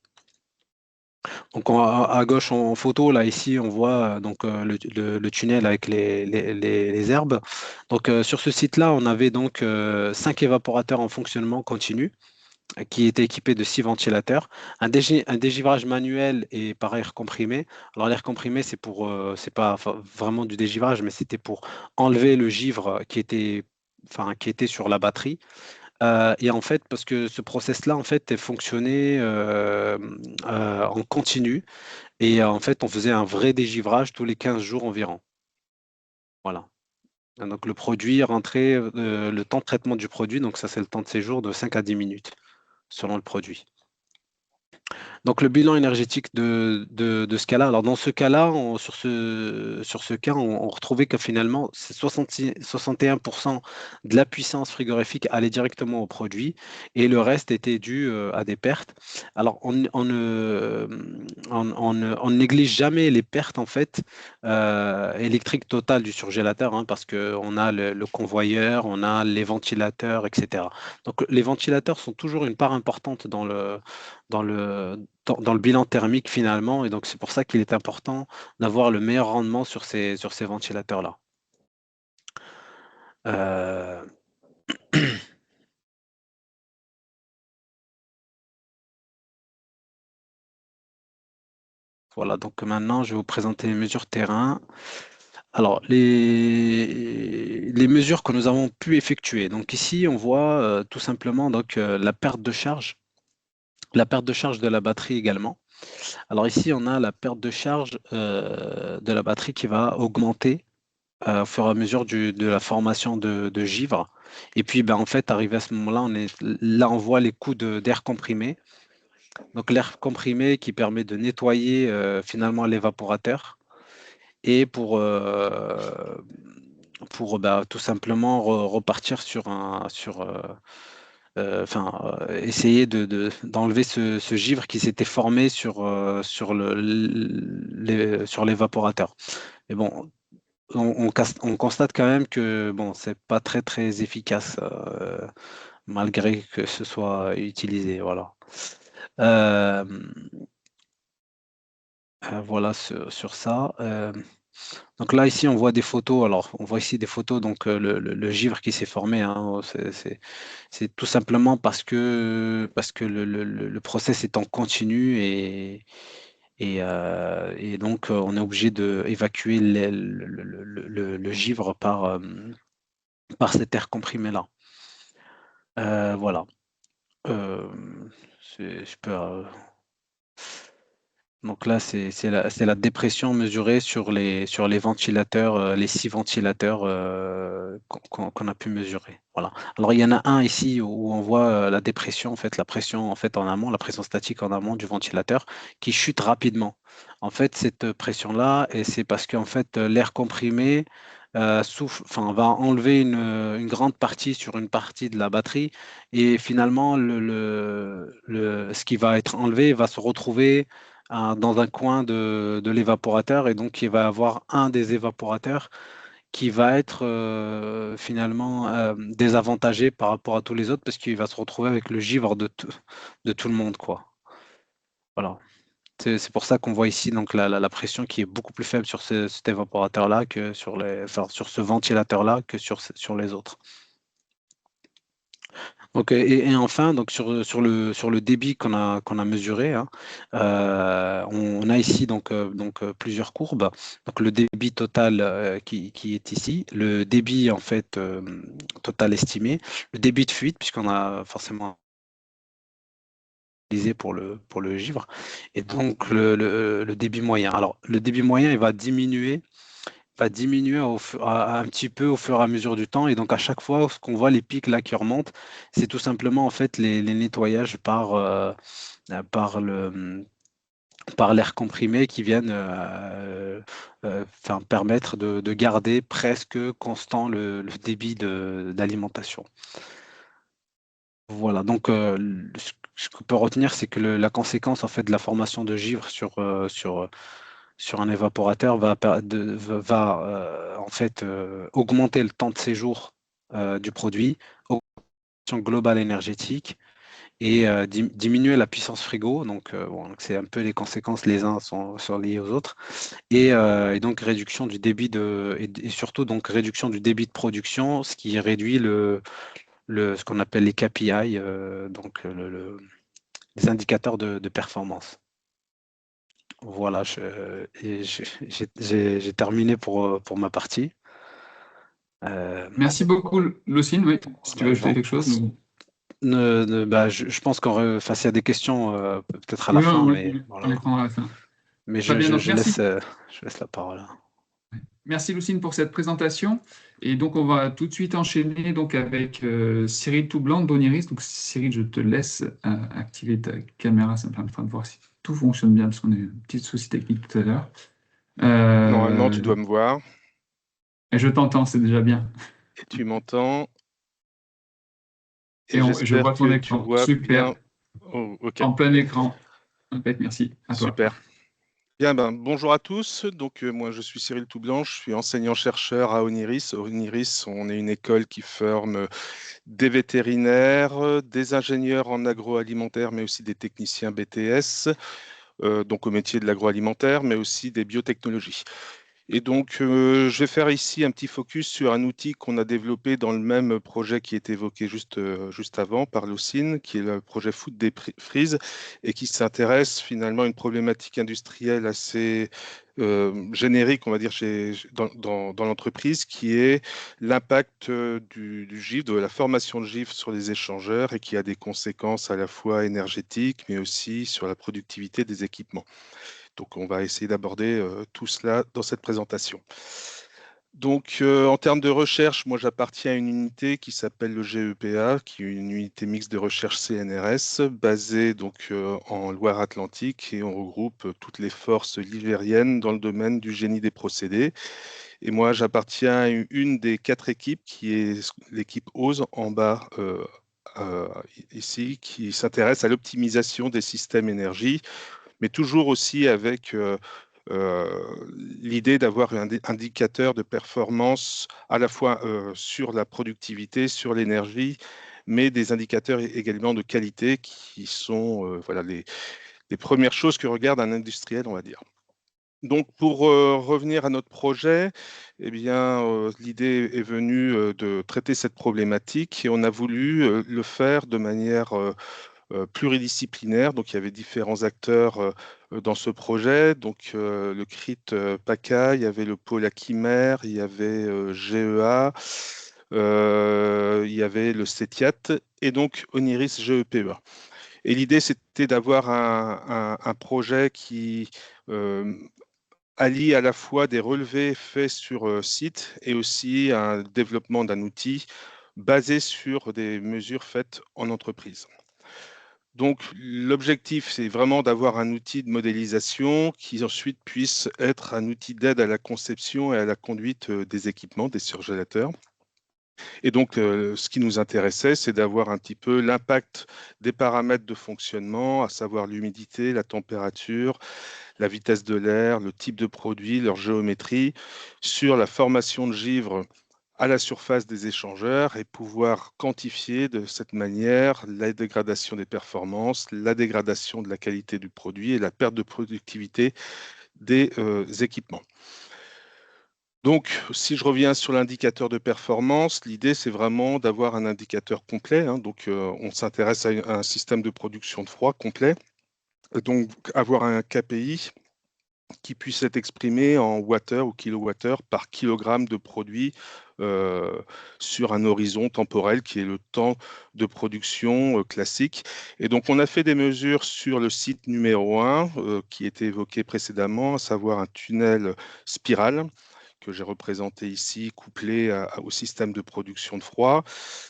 Donc à gauche en photo, là ici, on voit donc le tunnel avec les herbes. Donc sur ce site-là, on avait donc 5 évaporateurs en fonctionnement continu qui étaient équipés de 6 ventilateurs, un dégivrage manuel et par air comprimé. Alors l'air comprimé, c'est pas vraiment du dégivrage, mais c'était pour enlever le givre qui était sur la batterie. Et en fait, parce que ce process-là, en fait, est fonctionné en continu. Et en fait, on faisait un vrai dégivrage tous les 15 jours environ. Voilà. Donc le produit rentré, le temps de traitement du produit, donc ça c'est le temps de séjour de 5 à 10 minutes selon le produit. Donc le bilan énergétique de ce cas-là, alors dans ce cas-là, sur ce cas, on retrouvait que finalement, 61% de la puissance frigorifique allait directement au produit et le reste était dû à des pertes. Alors on ne néglige jamais les pertes en fait électriques totales du surgélateur, hein, parce qu'on a le convoyeur, on a les ventilateurs, etc. Donc les ventilateurs sont toujours une part importante dans le bilan thermique finalement, et donc c'est pour ça qu'il est important d'avoir le meilleur rendement sur ces ventilateurs-là. Euh, Voilà, donc maintenant je vais vous présenter les mesures terrain. Alors, les mesures que nous avons pu effectuer. Donc ici, on voit tout simplement donc, la perte de charge de la batterie également. Alors ici, on a la perte de charge de la batterie qui va augmenter au fur et à mesure de la formation de givre. Et puis, ben, en fait, arrivé à ce moment-là, on voit les coups d'air comprimé. Donc, l'air comprimé qui permet de nettoyer finalement l'évaporateur et pour bah, tout simplement repartir essayer d'enlever ce givre qui s'était formé sur l'évaporateur. Mais bon, on constate quand même que bon, c'est pas très très efficace malgré que ce soit utilisé. Voilà. Euh, voilà sur ça. Donc là ici on voit des photos. Alors on voit ici des photos. Donc le givre qui s'est formé, hein, c'est tout simplement parce que le process est en continu et donc on est obligé d'évacuer le givre par cet air comprimé là. Voilà. Euh, je peux, donc là, c'est la dépression mesurée sur les ventilateurs, les 6 ventilateurs qu'on a pu mesurer. Voilà. Alors il y en a un ici où on voit la dépression, en fait, la pression en fait en amont, la pression statique en amont du ventilateur qui chute rapidement. En fait, cette pression-là, et c'est parce qu'en fait l'air comprimé va enlever une grande partie sur une partie de la batterie et finalement ce qui va être enlevé va se retrouver dans un coin de l'évaporateur et donc il va avoir un des évaporateurs qui va être finalement désavantagé par rapport à tous les autres parce qu'il va se retrouver avec le givre de tout le monde, quoi. Voilà. C'est pour ça qu'on voit ici donc la pression qui est beaucoup plus faible sur cet évaporateur-là que sur ce ventilateur-là que sur les autres. Ok, et enfin, donc sur le débit qu'on a mesuré, hein, on a ici plusieurs courbes. Donc le débit total qui est ici, le débit en fait total estimé, le débit de fuite, puisqu'on a forcément utilisé pour le givre, et donc le débit moyen. Alors le débit moyen, il va diminuer un petit peu au fur et à mesure du temps. Et donc, à chaque fois, ce qu'on voit, les pics là qui remontent, c'est tout simplement en fait les nettoyages par l'air comprimé qui viennent permettre de garder presque constant le débit d'alimentation. Voilà, donc ce qu'on peut retenir, c'est que la conséquence en fait de la formation de givre sur un évaporateur va en fait augmenter le temps de séjour du produit, augmentation globale énergétique et diminuer la puissance frigo. Donc, donc c'est un peu les conséquences, les uns sont liés aux autres. Et donc réduction du débit et surtout donc réduction du débit de production, ce qui réduit ce qu'on appelle les KPI, donc les indicateurs de performance. Voilà, j'ai terminé pour ma partie. Merci beaucoup, Lucine. Oui, si tu veux ajouter Jean, quelque chose. je pense s'il y a des questions, peut-être à la Oui, fin, on, mais on voilà. les prendra à la fin. Mais Très bien, donc je merci. laisse la parole. Merci, Lucine, pour cette présentation. Et donc, on va tout de suite enchaîner donc, avec Cyril Toublanc d'Oniris. Donc, Cyril, je te laisse activer ta caméra. Ça me permettra de voir si tout fonctionne bien, parce qu'on a eu un petit souci technique tout à l'heure. Normalement, tu dois me voir. Et je t'entends, c'est déjà bien. Et tu m'entends. Et Et je vois j'espère ton que tu écran. vois Super. bien. Oh, OK, En plein écran. Impec, merci. À toi. super. Bien, bonjour à tous. Donc, moi, je suis Cyril Toublanc, je suis enseignant-chercheur à Oniris. Oniris, on est une école qui forme des vétérinaires, des ingénieurs en agroalimentaire, mais aussi des techniciens BTS, donc au métier de l'agroalimentaire, mais aussi des biotechnologies. Et donc, je vais faire ici un petit focus sur un outil qu'on a développé dans le même projet qui est évoqué juste avant par Laucine, qui est le projet Food des Freeze, et qui s'intéresse finalement à une problématique industrielle assez générique, on va dire, dans l'entreprise, qui est l'impact du givre, de la formation de givre sur les échangeurs, et qui a des conséquences à la fois énergétiques, mais aussi sur la productivité des équipements. Donc, on va essayer d'aborder tout cela dans cette présentation. Donc, en termes de recherche, moi, j'appartiens à une unité qui s'appelle le GEPA, qui est une unité mixte de recherche CNRS, basée donc en Loire-Atlantique, et on regroupe toutes les forces ligériennes dans le domaine du génie des procédés. Et moi, j'appartiens à une des 4 équipes, qui est l'équipe OSE en bas ici, qui s'intéresse à l'optimisation des systèmes énergie, mais toujours aussi avec l'idée d'avoir un indicateur de performance à la fois sur la productivité, sur l'énergie, mais des indicateurs également de qualité qui sont voilà, les premières choses que regarde un industriel, on va dire. Donc, pour revenir à notre projet, eh bien, l'idée est venue de traiter cette problématique, et on a voulu le faire de manière pluridisciplinaire. Donc, il y avait différents acteurs dans ce projet. Donc, le CRIT PACA, il y avait le pôle Aquimer, il y avait GEA, il y avait le CETIAT, et donc Oniris GEPEA. Et l'idée, c'était d'avoir un projet qui allie à la fois des relevés faits sur site, et aussi un développement d'un outil basé sur des mesures faites en entreprise. Donc, l'objectif, c'est vraiment d'avoir un outil de modélisation qui ensuite puisse être un outil d'aide à la conception et à la conduite des équipements, des surgélateurs. Et donc, ce qui nous intéressait, c'est d'avoir un petit peu l'impact des paramètres de fonctionnement, à savoir l'humidité, la température, la vitesse de l'air, le type de produit, leur géométrie, sur la formation de givre à la surface des échangeurs, et pouvoir quantifier de cette manière la dégradation des performances, la dégradation de la qualité du produit et la perte de productivité des équipements. Donc, si je reviens sur l'indicateur de performance, l'idée, c'est vraiment d'avoir un indicateur complet, hein. Donc, on s'intéresse à un système de production de froid complet. Donc, avoir un KPI qui puisse être exprimé en wattheures ou kilowattheures par kilogramme de produit sur un horizon temporel qui est le temps de production classique. Et donc, on a fait des mesures sur le site numéro 1 qui était évoqué précédemment, à savoir un tunnel spirale que j'ai représenté ici, couplé au système de production de froid.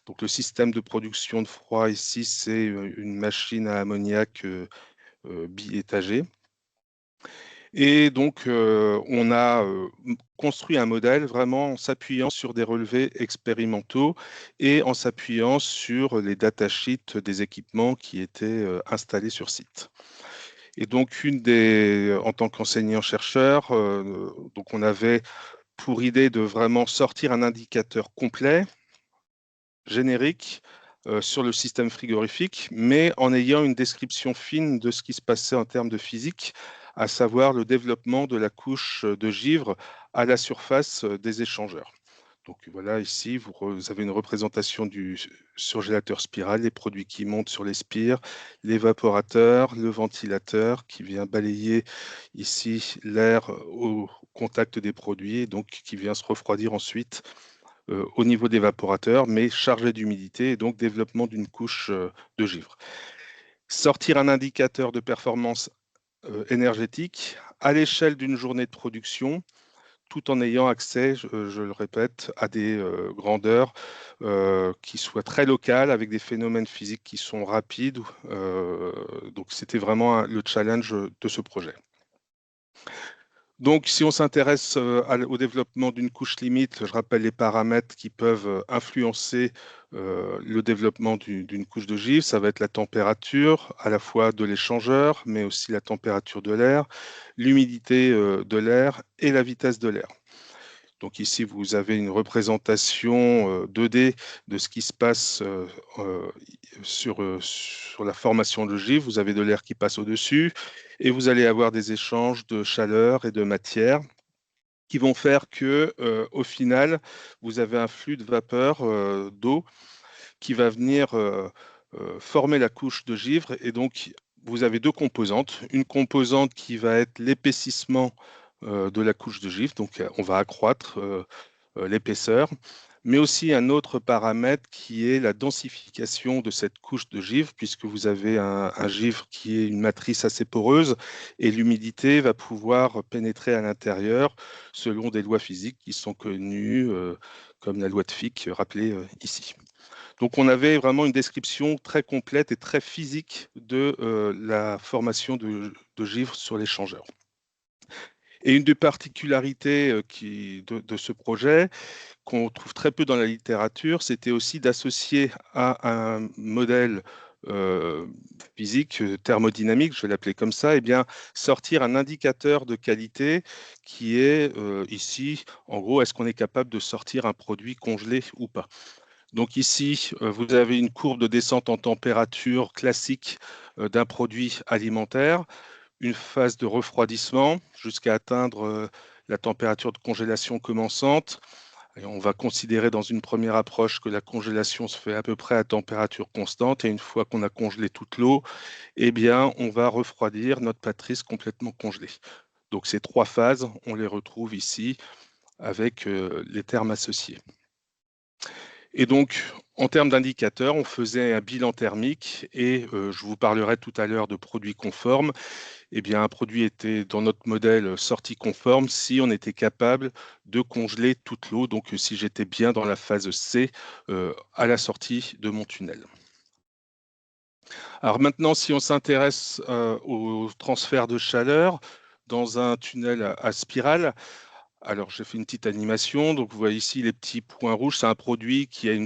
Donc, le système de production de froid ici, c'est une machine à ammoniac biétagée. Et donc, on a construit un modèle vraiment en s'appuyant sur des relevés expérimentaux et en s'appuyant sur les datasheets des équipements qui étaient installés sur site. Et donc, en tant qu'enseignant-chercheur, donc on avait pour idée de vraiment sortir un indicateur complet, générique, sur le système frigorifique, mais en ayant une description fine de ce qui se passait en termes de physique, à savoir le développement de la couche de givre à la surface des échangeurs. Donc voilà, ici, vous avez une représentation du surgélateur spirale, les produits qui montent sur les spires, l'évaporateur, le ventilateur qui vient balayer ici l'air au contact des produits, donc qui vient se refroidir ensuite au niveau d'évaporateur, mais chargé d'humidité, et donc développement d'une couche de givre. Sortir un indicateur de performance énergétique à l'échelle d'une journée de production, tout en ayant accès, je le répète, à des grandeurs qui soient très locales, avec des phénomènes physiques qui sont rapides. Donc c'était vraiment le challenge de ce projet. Donc, si on s'intéresse au développement d'une couche limite, je rappelle les paramètres qui peuvent influencer le développement d'une couche de givre. Ça va être la température, à la fois de l'échangeur, mais aussi la température de l'air, l'humidité de l'air et la vitesse de l'air. Donc ici, vous avez une représentation 2D de ce qui se passe sur la formation de givre. Vous avez de l'air qui passe au-dessus et vous allez avoir des échanges de chaleur et de matière qui vont faire que, au final, vous avez un flux de vapeur d'eau qui va venir former la couche de givre. Et donc, vous avez deux composantes. Une composante qui va être l'épaississement de la couche de givre, donc on va accroître l'épaisseur, mais aussi un autre paramètre qui est la densification de cette couche de givre, puisque vous avez un givre qui est une matrice assez poreuse et l'humidité va pouvoir pénétrer à l'intérieur selon des lois physiques qui sont connues, comme la loi de Fick rappelée ici. Donc on avait vraiment une description très complète et très physique de la formation de givre sur l'échangeur. Et une des particularités de ce projet, qu'on trouve très peu dans la littérature, c'était aussi d'associer à un modèle physique, thermodynamique, je vais l'appeler comme ça, et bien sortir un indicateur de qualité qui est ici, en gros, est-ce qu'on est capable de sortir un produit congelé ou pas? Donc ici, vous avez une courbe de descente en température classique d'un produit alimentaire, une phase de refroidissement jusqu'à atteindre la température de congélation commençante. Et on va considérer dans une première approche que la congélation se fait à peu près à température constante et une fois qu'on a congelé toute l'eau, eh bien, on va refroidir notre matrice complètement congelée. Donc ces trois phases, on les retrouve ici avec les termes associés. Et donc, en termes d'indicateurs, on faisait un bilan thermique et je vous parlerai tout à l'heure de produits conformes. Eh bien, un produit était dans notre modèle sortie conforme si on était capable de congeler toute l'eau, donc si j'étais bien dans la phase C à la sortie de mon tunnel. Alors maintenant, si on s'intéresse au transfert de chaleur dans un tunnel à spirale, alors j'ai fait une petite animation, donc vous voyez ici les petits points rouges, c'est un produit qui a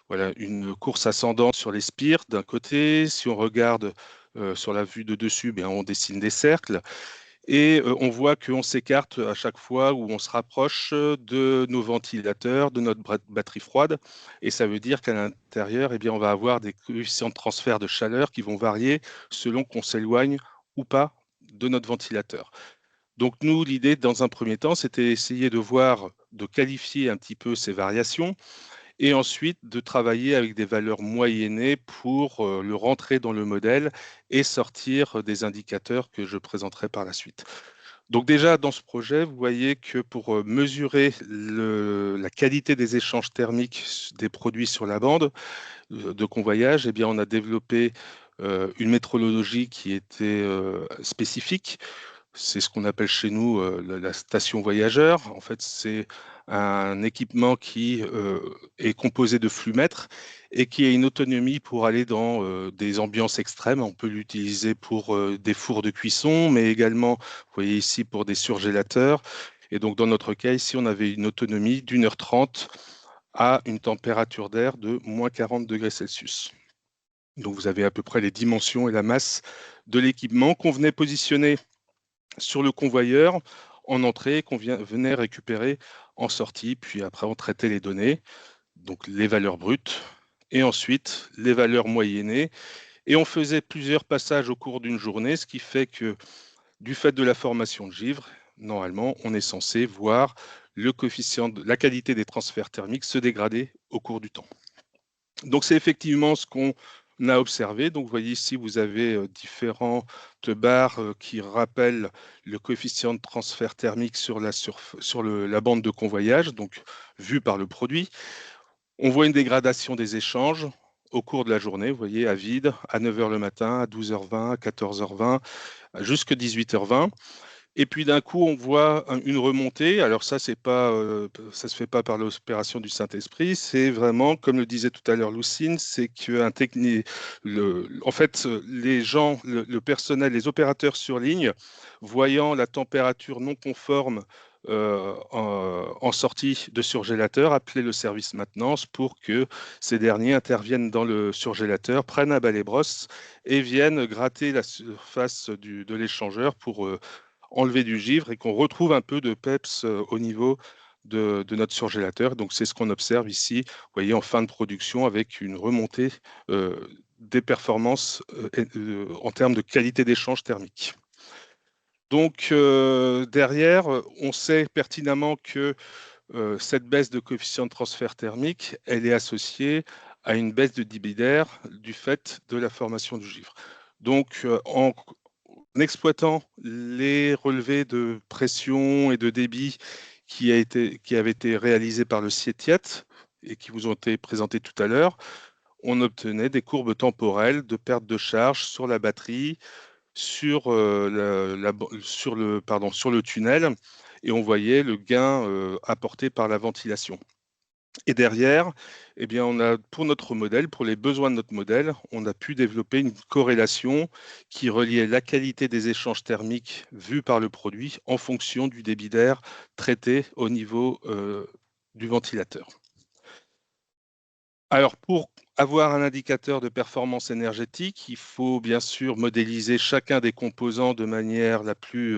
voilà, une course ascendante sur les spires d'un côté. Si on regarde sur la vue de dessus, bien, on dessine des cercles et on voit qu'on s'écarte à chaque fois où on se rapproche de nos ventilateurs, de notre batterie froide. Et ça veut dire qu'à l'intérieur, eh bien, on va avoir des coefficients de transfert de chaleur qui vont varier selon qu'on s'éloigne ou pas de notre ventilateur. Donc nous, l'idée, dans un premier temps, c'était essayer de voir, de qualifier un petit peu ces variations et ensuite de travailler avec des valeurs moyennées pour le rentrer dans le modèle et sortir des indicateurs que je présenterai par la suite. Donc déjà, dans ce projet, vous voyez que pour mesurer la qualité des échanges thermiques des produits sur la bande de convoyage, eh bien, on a développé une métrologie qui était spécifique. C'est ce qu'on appelle chez nous la station voyageur. En fait, c'est un équipement qui est composé de flux-mètres et qui a une autonomie pour aller dans des ambiances extrêmes. On peut l'utiliser pour des fours de cuisson, mais également, vous voyez ici, pour des surgélateurs. Et donc, dans notre cas, ici, on avait une autonomie d'1h30 à une température d'air de moins 40 degrés Celsius. Donc, vous avez à peu près les dimensions et la masse de l'équipement qu'on venait positionner sur le convoyeur en entrée, qu'on venait récupérer en sortie, puis après on traitait les données, donc les valeurs brutes, et ensuite les valeurs moyennées. Et on faisait plusieurs passages au cours d'une journée, ce qui fait que du fait de la formation de givre, normalement, on est censé voir le coefficient de la qualité des transferts thermiques se dégrader au cours du temps. Donc c'est effectivement ce qu'on a observé. Donc vous voyez ici, vous avez différentes barres qui rappellent le coefficient de transfert thermique sur la bande de convoyage, donc vu par le produit. On voit une dégradation des échanges au cours de la journée, vous voyez, à vide, à 9h le matin, à 12h20, à 14h20, jusqu'à 18h20. Et puis d'un coup, on voit une remontée. Alors ça, c'est pas, ça se fait pas par l'opération du Saint-Esprit. C'est vraiment, comme le disait tout à l'heure Lucine, c'est qu'un technique, en fait, les gens, le personnel, les opérateurs sur ligne, voyant la température non conforme en sortie de surgélateur, appelaient le service maintenance pour que ces derniers interviennent dans le surgélateur, prennent un balai-brosse et viennent gratter la surface de l'échangeur pour enlever du givre et qu'on retrouve un peu de peps au niveau de notre surgélateur. Donc c'est ce qu'on observe ici, vous voyez, en fin de production avec une remontée des performances en termes de qualité d'échange thermique. Donc derrière, on sait pertinemment que cette baisse de coefficient de transfert thermique, elle est associée à une baisse de débit d'air du fait de la formation du givre. Donc en exploitant les relevés de pression et de débit qui avaient été réalisés par le CIETIAT et qui vous ont été présentés tout à l'heure, on obtenait des courbes temporelles de perte de charge sur la batterie, sur le tunnel, et on voyait le gain apporté par la ventilation. Et derrière, eh bien, on a, pour notre modèle, pour les besoins de notre modèle, on a pu développer une corrélation qui reliait la qualité des échanges thermiques vus par le produit en fonction du débit d'air traité au niveau du ventilateur. Alors, pour avoir un indicateur de performance énergétique, il faut bien sûr modéliser chacun des composants de manière la plus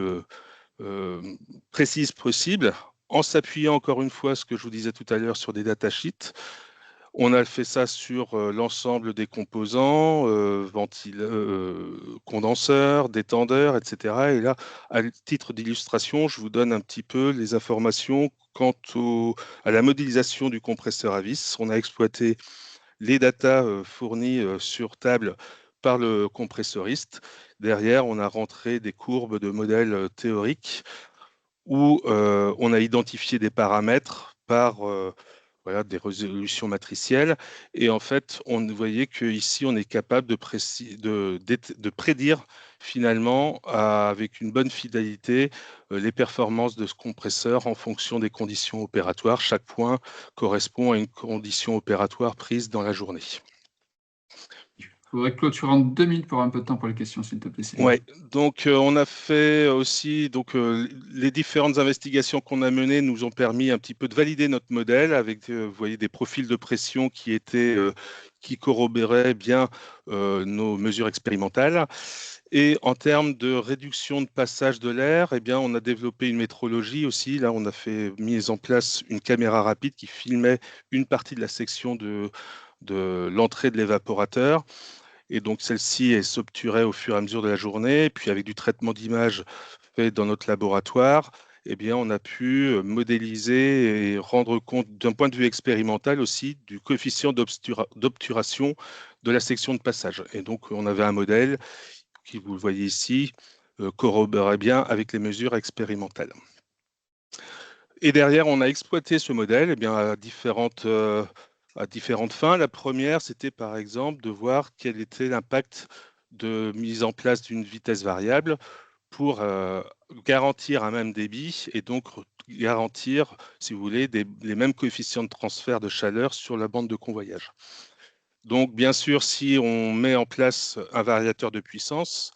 précise possible, en s'appuyant encore une fois, ce que je vous disais tout à l'heure, sur des datasheets. On a fait ça sur l'ensemble des composants, condenseurs, détendeurs, etc. Et là, à titre d'illustration, je vous donne un petit peu les informations quant à la modélisation du compresseur à vis. On a exploité les datas fournies sur table par le compressoriste. Derrière, on a rentré des courbes de modèles théoriques où on a identifié des paramètres par voilà, des résolutions matricielles. Et en fait, on voyait qu'ici, on est capable de prédire finalement, avec une bonne fidélité, les performances de ce compresseur en fonction des conditions opératoires. Chaque point correspond à une condition opératoire prise dans la journée. Il faudrait clôturer en 2 minutes pour avoir un peu de temps pour les questions, s'il te plaît. Oui, donc on a fait aussi, les différentes investigations qu'on a menées nous ont permis un petit peu de valider notre modèle avec, vous voyez, des profils de pression qui corroboraient bien nos mesures expérimentales. Et en termes de réduction de passage de l'air, eh bien, on a développé une métrologie aussi. Là, on a mis en place une caméra rapide qui filmait une partie de la section de l'entrée de l'évaporateur. Et donc, celle-ci s'obturait au fur et à mesure de la journée. Et puis, avec du traitement d'image fait dans notre laboratoire, eh bien, on a pu modéliser et rendre compte d'un point de vue expérimental aussi du coefficient d'obturation de la section de passage. Et donc, on avait un modèle qui, vous le voyez ici, corroborait bien avec les mesures expérimentales. Et derrière, on a exploité ce modèle eh bien, à différentes fins. La première, c'était par exemple de voir quel était l'impact de mise en place d'une vitesse variable pour garantir un même débit et donc garantir, si vous voulez, les mêmes coefficients de transfert de chaleur sur la bande de convoyage. Donc, bien sûr, si on met en place un variateur de puissance,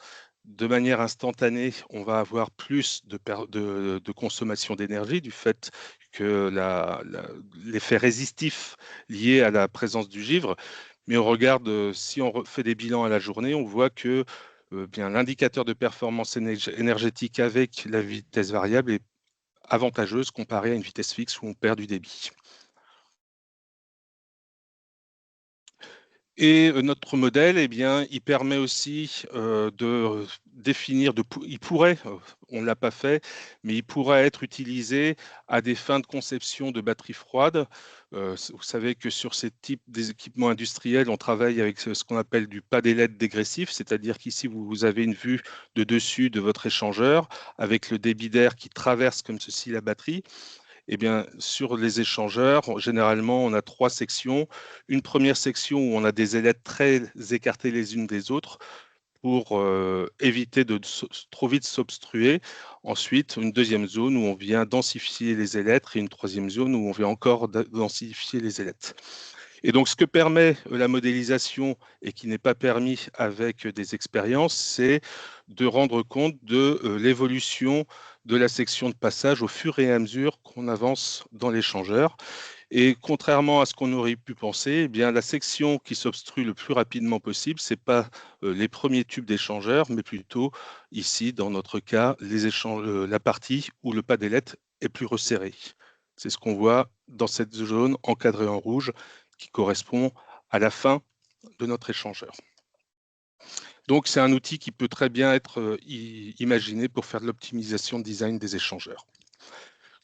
de manière instantanée, on va avoir plus de consommation d'énergie du fait que l'effet résistif lié à la présence du givre. Mais on regarde, si on fait des bilans à la journée, on voit que bien l'indicateur de performance énergétique avec la vitesse variable est avantageuse comparée à une vitesse fixe où on perd du débit. Et notre modèle, eh bien, il permet aussi de définir, il pourrait, on ne l'a pas fait, mais il pourrait être utilisé à des fins de conception de batteries froides. Vous savez que sur ces types d'équipements industriels, on travaille avec ce qu'on appelle du pas des LED dégressif, c'est-à-dire qu'ici, vous avez une vue de dessus de votre échangeur avec le débit d'air qui traverse comme ceci la batterie. Eh bien, sur les échangeurs, généralement, on a 3 sections. Une première section où on a des ailettes très écartées les unes des autres pour éviter de trop vite s'obstruer. Ensuite, une deuxième zone où on vient densifier les ailettes et une troisième zone où on vient encore densifier les ailettes. Et donc, ce que permet la modélisation et qui n'est pas permis avec des expériences, c'est de rendre compte de l'évolution de la section de passage au fur et à mesure qu'on avance dans l'échangeur. Et contrairement à ce qu'on aurait pu penser, eh bien, la section qui s'obstrue le plus rapidement possible, ce n'est pas les premiers tubes d'échangeur, mais plutôt ici, dans notre cas, la partie où le pas d'ailette est plus resserré. C'est ce qu'on voit dans cette zone encadrée en rouge qui correspond à la fin de notre échangeur. Donc, c'est un outil qui peut très bien être imaginé pour faire de l'optimisation de design des échangeurs.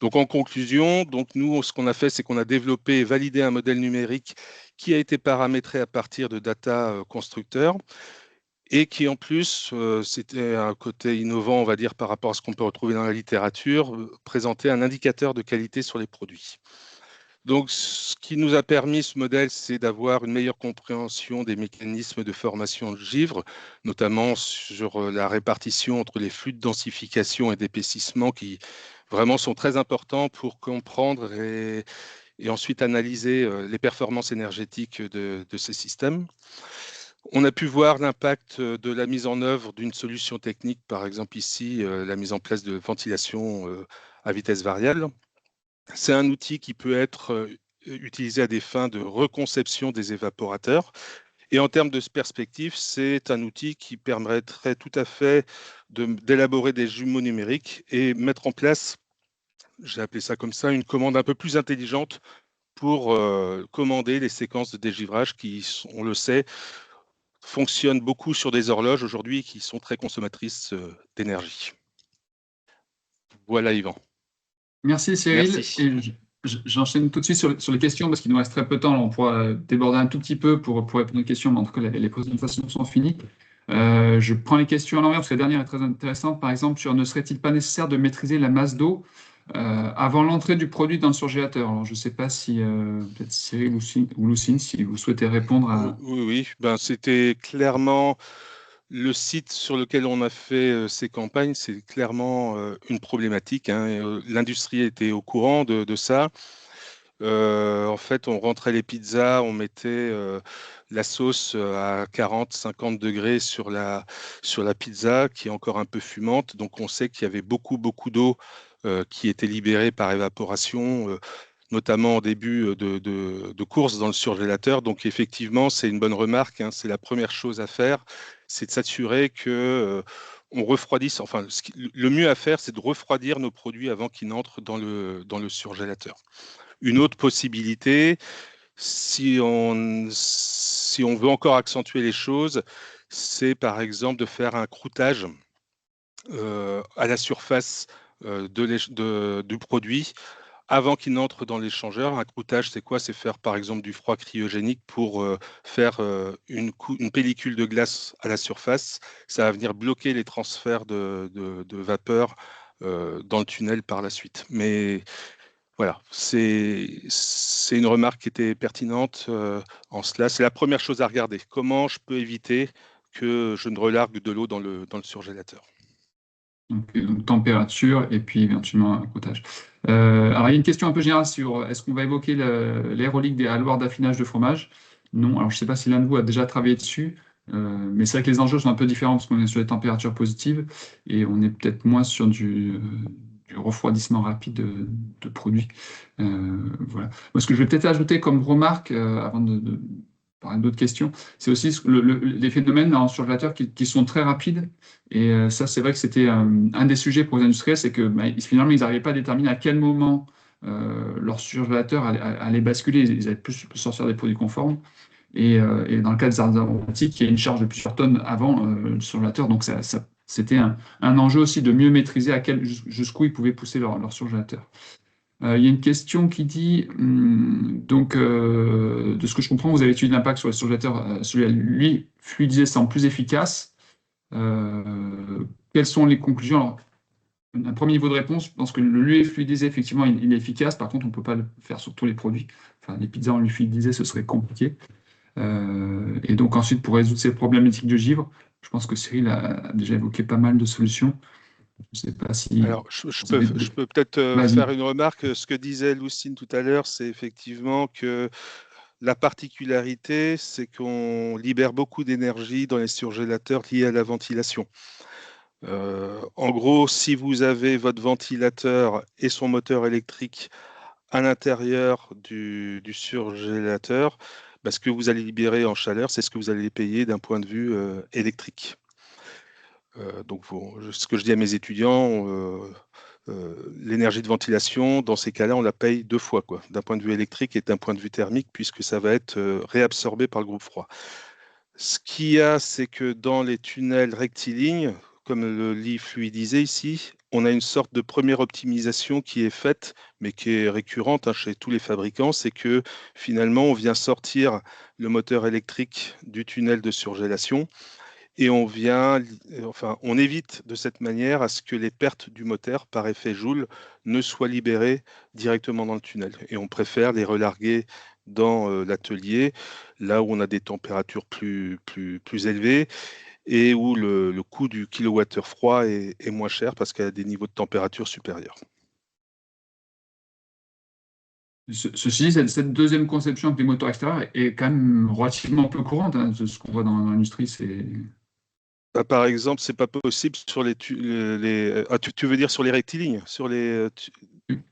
Donc, en conclusion, nous, ce qu'on a fait, c'est qu'on a développé et validé un modèle numérique qui a été paramétré à partir de data constructeurs et qui, en plus, c'était un côté innovant, on va dire, par rapport à ce qu'on peut retrouver dans la littérature, présentait un indicateur de qualité sur les produits. Donc, ce qui nous a permis, ce modèle, c'est d'avoir une meilleure compréhension des mécanismes de formation de givre, notamment sur la répartition entre les flux de densification et d'épaississement qui vraiment sont très importants pour comprendre et ensuite analyser les performances énergétiques de ces systèmes. On a pu voir l'impact de la mise en œuvre d'une solution technique, par exemple ici, la mise en place de ventilation à vitesse variable. C'est un outil qui peut être utilisé à des fins de reconception des évaporateurs. Et en termes de perspective, c'est un outil qui permettrait tout à fait d'élaborer des jumeaux numériques et mettre en place, j'ai appelé ça comme ça, une commande un peu plus intelligente pour commander les séquences de dégivrage qui, on le sait, fonctionnent beaucoup sur des horloges aujourd'hui et qui sont très consommatrices d'énergie. Voilà, Yvan. Merci Cyril. Merci. Et j'enchaîne tout de suite sur les questions parce qu'il nous reste très peu de temps. Alors, on pourra déborder un tout petit peu pour répondre aux questions, mais en tout cas, les présentations sont finies. Je prends les questions à l'envers parce que la dernière est très intéressante. Par exemple, sur ne serait-il pas nécessaire de maîtriser la masse d'eau avant l'entrée du produit dans le surgélateur? Alors, je ne sais pas si peut-être Cyril ou Lucine, si vous souhaitez répondre à. Oui. Ben, c'était clairement le site sur lequel on a fait ces campagnes, c'est clairement une problématique, hein. L'industrie était au courant de ça. En fait, on rentrait les pizzas, on mettait la sauce à 40-50 degrés sur la pizza, qui est encore un peu fumante. Donc, on sait qu'il y avait beaucoup d'eau qui était libérée par évaporation, notamment au début de course dans le surgélateur. Donc, effectivement, c'est une bonne remarque, hein. C'est la première chose à faire, c'est de s'assurer que on refroidisse. Enfin, le mieux à faire, c'est de refroidir nos produits avant qu'ils n'entrent dans le surgélateur. Une autre possibilité, si on veut encore accentuer les choses, c'est par exemple de faire un croûtage à la surface du produit avant qu'il n'entre dans l'échangeur. Un croûtage, c'est quoi? C'est faire par exemple du froid cryogénique pour faire une pellicule de glace à la surface. Ça va venir bloquer les transferts de vapeur dans le tunnel par la suite. Mais voilà, c'est une remarque qui était pertinente en cela. C'est la première chose à regarder. Comment je peux éviter que je ne relargue de l'eau dans le surgélateur? Donc, température et puis éventuellement un croûtage. Alors, il y a une question un peu générale sur est-ce qu'on va évoquer l'aérolique des halloirs d'affinage de fromage? Non, alors je ne sais pas si l'un de vous a déjà travaillé dessus, mais c'est vrai que les enjeux sont un peu différents parce qu'on est sur les températures positives et on est peut-être moins sur du refroidissement rapide de produits. Voilà. Moi, ce que je vais peut-être ajouter comme remarque avant de parler d'autres questions, c'est aussi les phénomènes en surgélateur qui sont très rapides. Et ça, c'est vrai que c'était un des sujets pour les industriels, c'est que finalement, ils n'arrivaient pas à déterminer à quel moment leur surgélateur allait basculer. Ils allaient plus sortir des produits conformes. Et dans le cas des arts aromatiques, il y a une charge de plusieurs tonnes avant le surgélateur. Donc, c'était un enjeu aussi de mieux maîtriser jusqu'où ils pouvaient pousser leur surgélateur. Il y a une question qui dit, de ce que je comprends, vous avez étudié l'impact sur le surgélateur, celui à lui fluidisé semble plus efficace. Quelles sont les conclusions? Alors, un premier niveau de réponse, je pense que le lait fluidisé, effectivement, il est efficace. Par contre, on ne peut pas le faire sur tous les produits. Enfin, les pizzas en lait fluidisé, ce serait compliqué. Et donc ensuite, pour résoudre ces problématiques de givre, je pense que Cyril a déjà évoqué pas mal de solutions. Je ne sais pas si Alors, je vous avez je peux peut-être Vas-y. faire une remarque. Ce que disait Lucine tout à l'heure, c'est effectivement que la particularité, c'est qu'on libère beaucoup d'énergie dans les surgélateurs liés à la ventilation. En gros, si vous avez votre ventilateur et son moteur électrique à l'intérieur du surgélateur, bah, ce que vous allez libérer en chaleur, c'est ce que vous allez payer d'un point de vue électrique. Donc, ce que je dis à mes étudiants, l'énergie de ventilation, dans ces cas-là, on la paye 2 fois, quoi, d'un point de vue électrique et d'un point de vue thermique, puisque ça va être réabsorbé par le groupe froid. Ce qu'il y a, c'est que dans les tunnels rectilignes, comme le lit fluidisé ici, on a une sorte de première optimisation qui est faite, mais qui est récurrente chez tous les fabricants, c'est que finalement, on vient sortir le moteur électrique du tunnel de surgélation et on évite de cette manière à ce que les pertes du moteur par effet Joule ne soient libérées directement dans le tunnel. Et on préfère les relarguer dans l'atelier, là où on a des températures plus élevées et où le coût du kilowattheure froid est moins cher parce qu'il y a des niveaux de température supérieurs. Ceci dit, cette deuxième conception avec les moteurs extérieurs est quand même relativement peu courante, hein, de ce qu'on voit dans l'industrie. Bah, par exemple, c'est pas possible sur tu veux dire sur les rectilignes, sur les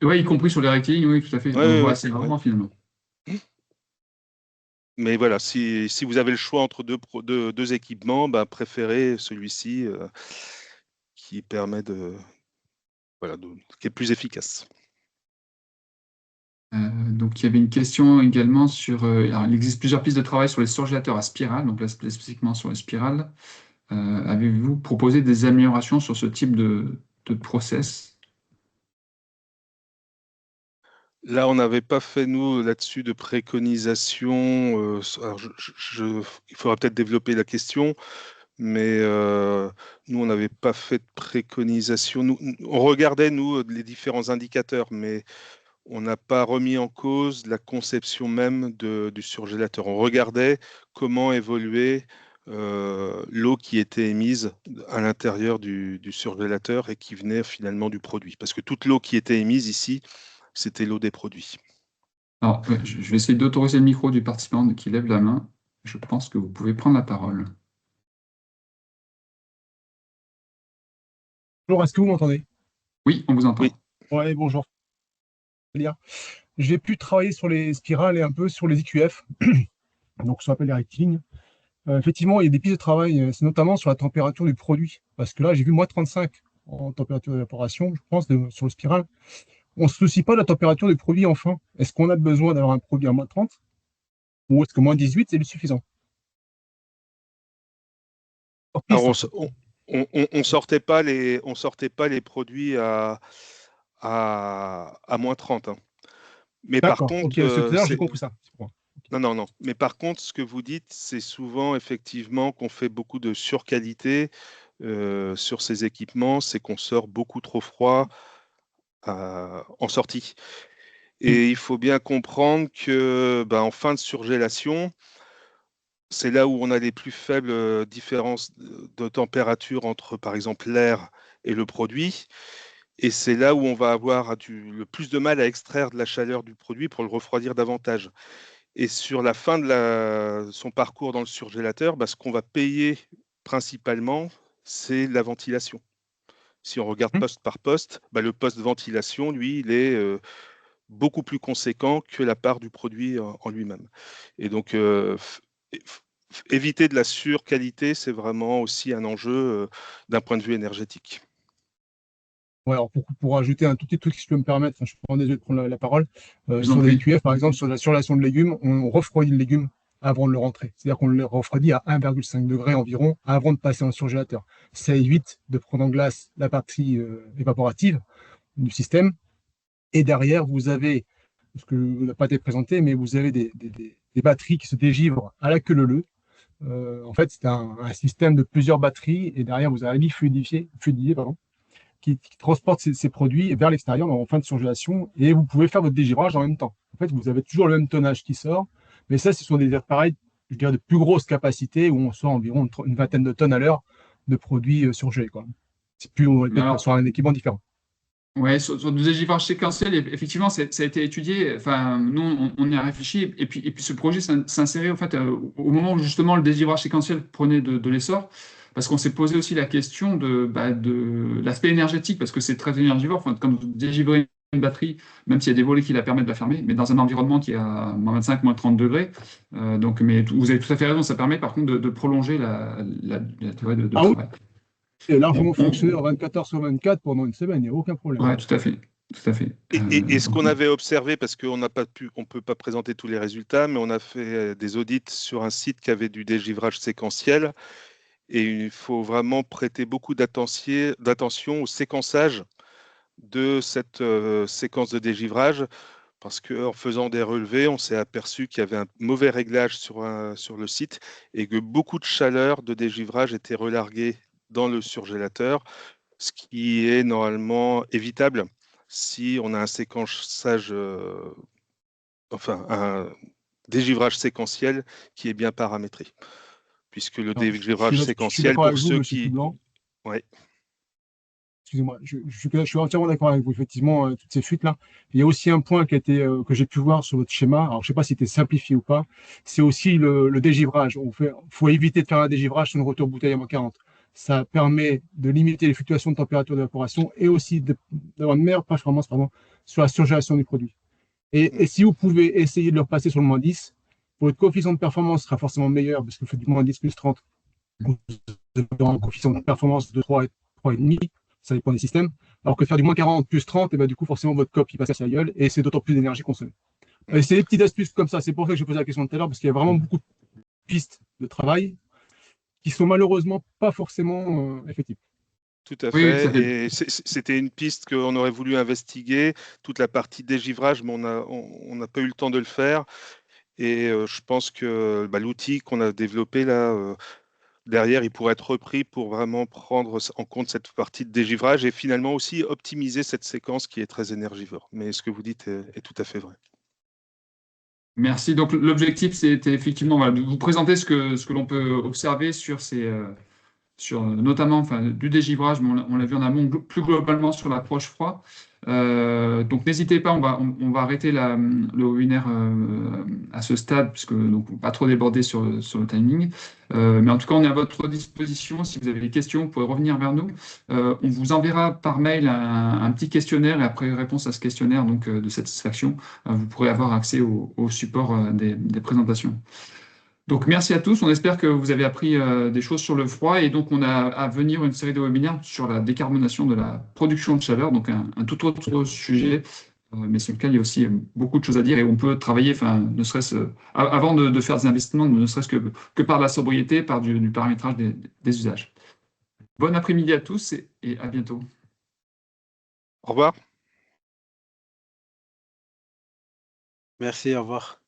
Oui, y compris sur les rectilignes, oui, tout à fait. On le voit assez rarement finalement. Mais voilà, si vous avez le choix entre deux équipements, bah, préférez celui-ci qui permet qui est plus efficace. Donc il y avait une question également sur. Alors, il existe plusieurs pistes de travail sur les surgélateurs à spirale, donc là spécifiquement sur les spirales. Avez-vous proposé des améliorations sur ce type de process? Là, on n'avait pas fait, nous, là-dessus, de préconisation. Alors, il faudra peut-être développer la question, mais nous, on n'avait pas fait de préconisation. On regardait, nous, les différents indicateurs, mais on n'a pas remis en cause la conception même du surgélateur. On regardait comment évoluait l'eau qui était émise à l'intérieur du surgélateur et qui venait finalement du produit. Parce que toute l'eau qui était émise ici, c'était l'eau des produits. Alors, je vais essayer d'autoriser le micro du participant qui lève la main. Je pense que vous pouvez prendre la parole. Bonjour, est-ce que vous m'entendez? Oui, on vous entend. Oui. Ouais, bonjour. J'ai pu travailler sur les spirales et un peu sur les IQF, donc ce qu'on appelle les rectilignes. Effectivement, il y a des pistes de travail, c'est notamment sur la température du produit. Parce que là, j'ai vu moins 35 en température d'évaporation, je pense, sur le spiral. On ne se soucie pas de la température du produit enfin. Est-ce qu'on a besoin d'avoir un produit à moins 30 ou est-ce que moins 18, c'est suffisant? Alors, on sortait pas les produits à moins 30. Hein. Mais par D'accord, ok, contre, parce que tout à l'heure, j'ai compris ça. non. Mais par contre, ce que vous dites, c'est souvent effectivement qu'on fait beaucoup de surqualité sur ces équipements, c'est qu'on sort beaucoup trop froid en sortie. Et il faut bien comprendre que en fin de surgélation, c'est là où on a les plus faibles différences de température entre, par exemple, l'air et le produit. Et c'est là où on va avoir le plus de mal à extraire de la chaleur du produit pour le refroidir davantage. Et sur la fin de son parcours dans le surgélateur, ce qu'on va payer principalement, c'est la ventilation. Si on regarde poste par poste, le poste ventilation, lui, il est beaucoup plus conséquent que la part du produit en lui-même. Et donc, éviter de la surqualité, c'est vraiment aussi un enjeu d'un point de vue énergétique. Ouais, alors pour ajouter un tout petit truc, si je peux me permettre, je suis vraiment désolé de prendre la parole. vous en Sur les prie. IQF, par exemple, sur la surgelation de légumes, on refroidit le légume avant de le rentrer. C'est-à-dire qu'on le refroidit à 1,5 degré environ avant de passer en surgélateur. Ça évite de prendre en glace la partie évaporative du système. Et derrière, vous avez, ce que n'a pas été présenté, mais vous avez des batteries qui se dégivrent à la queue leu-leu. En fait, c'est un système de plusieurs batteries et derrière, vous avez un lit fluidifié, pardon, qui transporte ces produits vers l'extérieur en fin de surgélation et vous pouvez faire votre dégivrage en même temps. En fait, vous avez toujours le même tonnage qui sort, mais ça, ce sont des appareils je dirais, de plus grosses capacités où on soit environ une vingtaine de tonnes à l'heure de produits surgelés, quoi. C'est plus, on répète, sur un équipement différent. Ouais, sur du dégivrage séquentiel, effectivement, ça a été étudié. Enfin, nous, on y a réfléchi. Et puis ce projet s'insérait en fait au moment où justement le dégivrage séquentiel prenait de l'essor, parce qu'on s'est posé aussi la question de l'aspect énergétique, parce que c'est très énergivore. Enfin, comme vous dégivrez une batterie, même s'il y a des volets qui la permettent de la fermer, mais dans un environnement qui est à moins 25, moins 30 degrés. Mais vous avez tout à fait raison, ça permet par contre de prolonger la durée de Ah oui, travail. c'est largement fonctionné en 24 heures sur 24 pendant une semaine, il n'y a aucun problème. Ouais, tout à fait. Tout à fait. Et ce qu'on avait observé, parce qu'on n'a pas pu, on peut pas présenter tous les résultats, mais on a fait des audits sur un site qui avait du dégivrage séquentiel, et il faut vraiment prêter beaucoup d'attention au séquençage de cette séquence de dégivrage, parce qu'en faisant des relevés, on s'est aperçu qu'il y avait un mauvais réglage sur le site et que beaucoup de chaleur de dégivrage était relarguée dans le surgélateur, ce qui est normalement évitable si on a un séquençage, enfin un dégivrage séquentiel qui est bien paramétré. Puisque le Alors, dégivrage je suis séquentiel, d'accord pour avec vous, ceux monsieur qui... Toublanc. Ouais. Excusez-moi, je suis entièrement d'accord avec vous. Effectivement, toutes ces fuites-là. Il y a aussi un point qui a été, que j'ai pu voir sur votre schéma. Alors, je ne sais pas si c'était simplifié ou pas. C'est aussi le dégivrage. Faut éviter de faire un dégivrage sur une retour bouteille à moins 40. Ça permet de limiter les fluctuations de température d'évaporation et aussi d'avoir une meilleure performance, sur la surgélation du produit. Et si vous pouvez essayer de le repasser sur le moins 10, votre coefficient de performance sera forcément meilleur parce que vous faites du moins 10 plus 30. Vous aurez un coefficient de performance de 3,5. Ça dépend des systèmes. Alors que faire du moins 40 plus 30, et ben, du coup, forcément, votre COP, il passe à sa gueule et c'est d'autant plus d'énergie consommée. Et c'est des petites astuces comme ça. C'est pour ça que j'ai posé la question tout à l'heure, parce qu'il y a vraiment beaucoup de pistes de travail qui sont malheureusement pas forcément effectives. Tout à Oui, ça fait. fait. Et c'était une piste qu'on aurait voulu investiguer, toute la partie dégivrage, mais on n'a pas eu le temps de le faire. Et je pense que l'outil qu'on a développé là, derrière, il pourrait être repris pour vraiment prendre en compte cette partie de dégivrage et finalement aussi optimiser cette séquence qui est très énergivore. Mais ce que vous dites est tout à fait vrai. Merci. Donc, l'objectif, c'était effectivement voilà, de vous présenter ce que l'on peut observer sur notamment du dégivrage, mais on l'a vu en amont, plus globalement sur l'approche froid. Donc, n'hésitez pas, on va arrêter le webinaire à ce stade, puisque donc, on ne va pas trop déborder sur le timing. Mais en tout cas, on est à votre disposition. Si vous avez des questions, vous pouvez revenir vers nous. On vous enverra par mail un petit questionnaire et après réponse à ce questionnaire donc, de satisfaction, vous pourrez avoir accès au support des présentations. Donc, merci à tous. On espère que vous avez appris des choses sur le froid. Et donc, on a à venir une série de webinaires sur la décarbonation de la production de chaleur, donc un tout autre sujet, mais sur lequel il y a aussi beaucoup de choses à dire. Et on peut travailler, ne serait-ce avant de faire des investissements, ne serait-ce que par la sobriété, par du paramétrage des usages. Bon après-midi à tous et à bientôt. Au revoir. Merci, au revoir.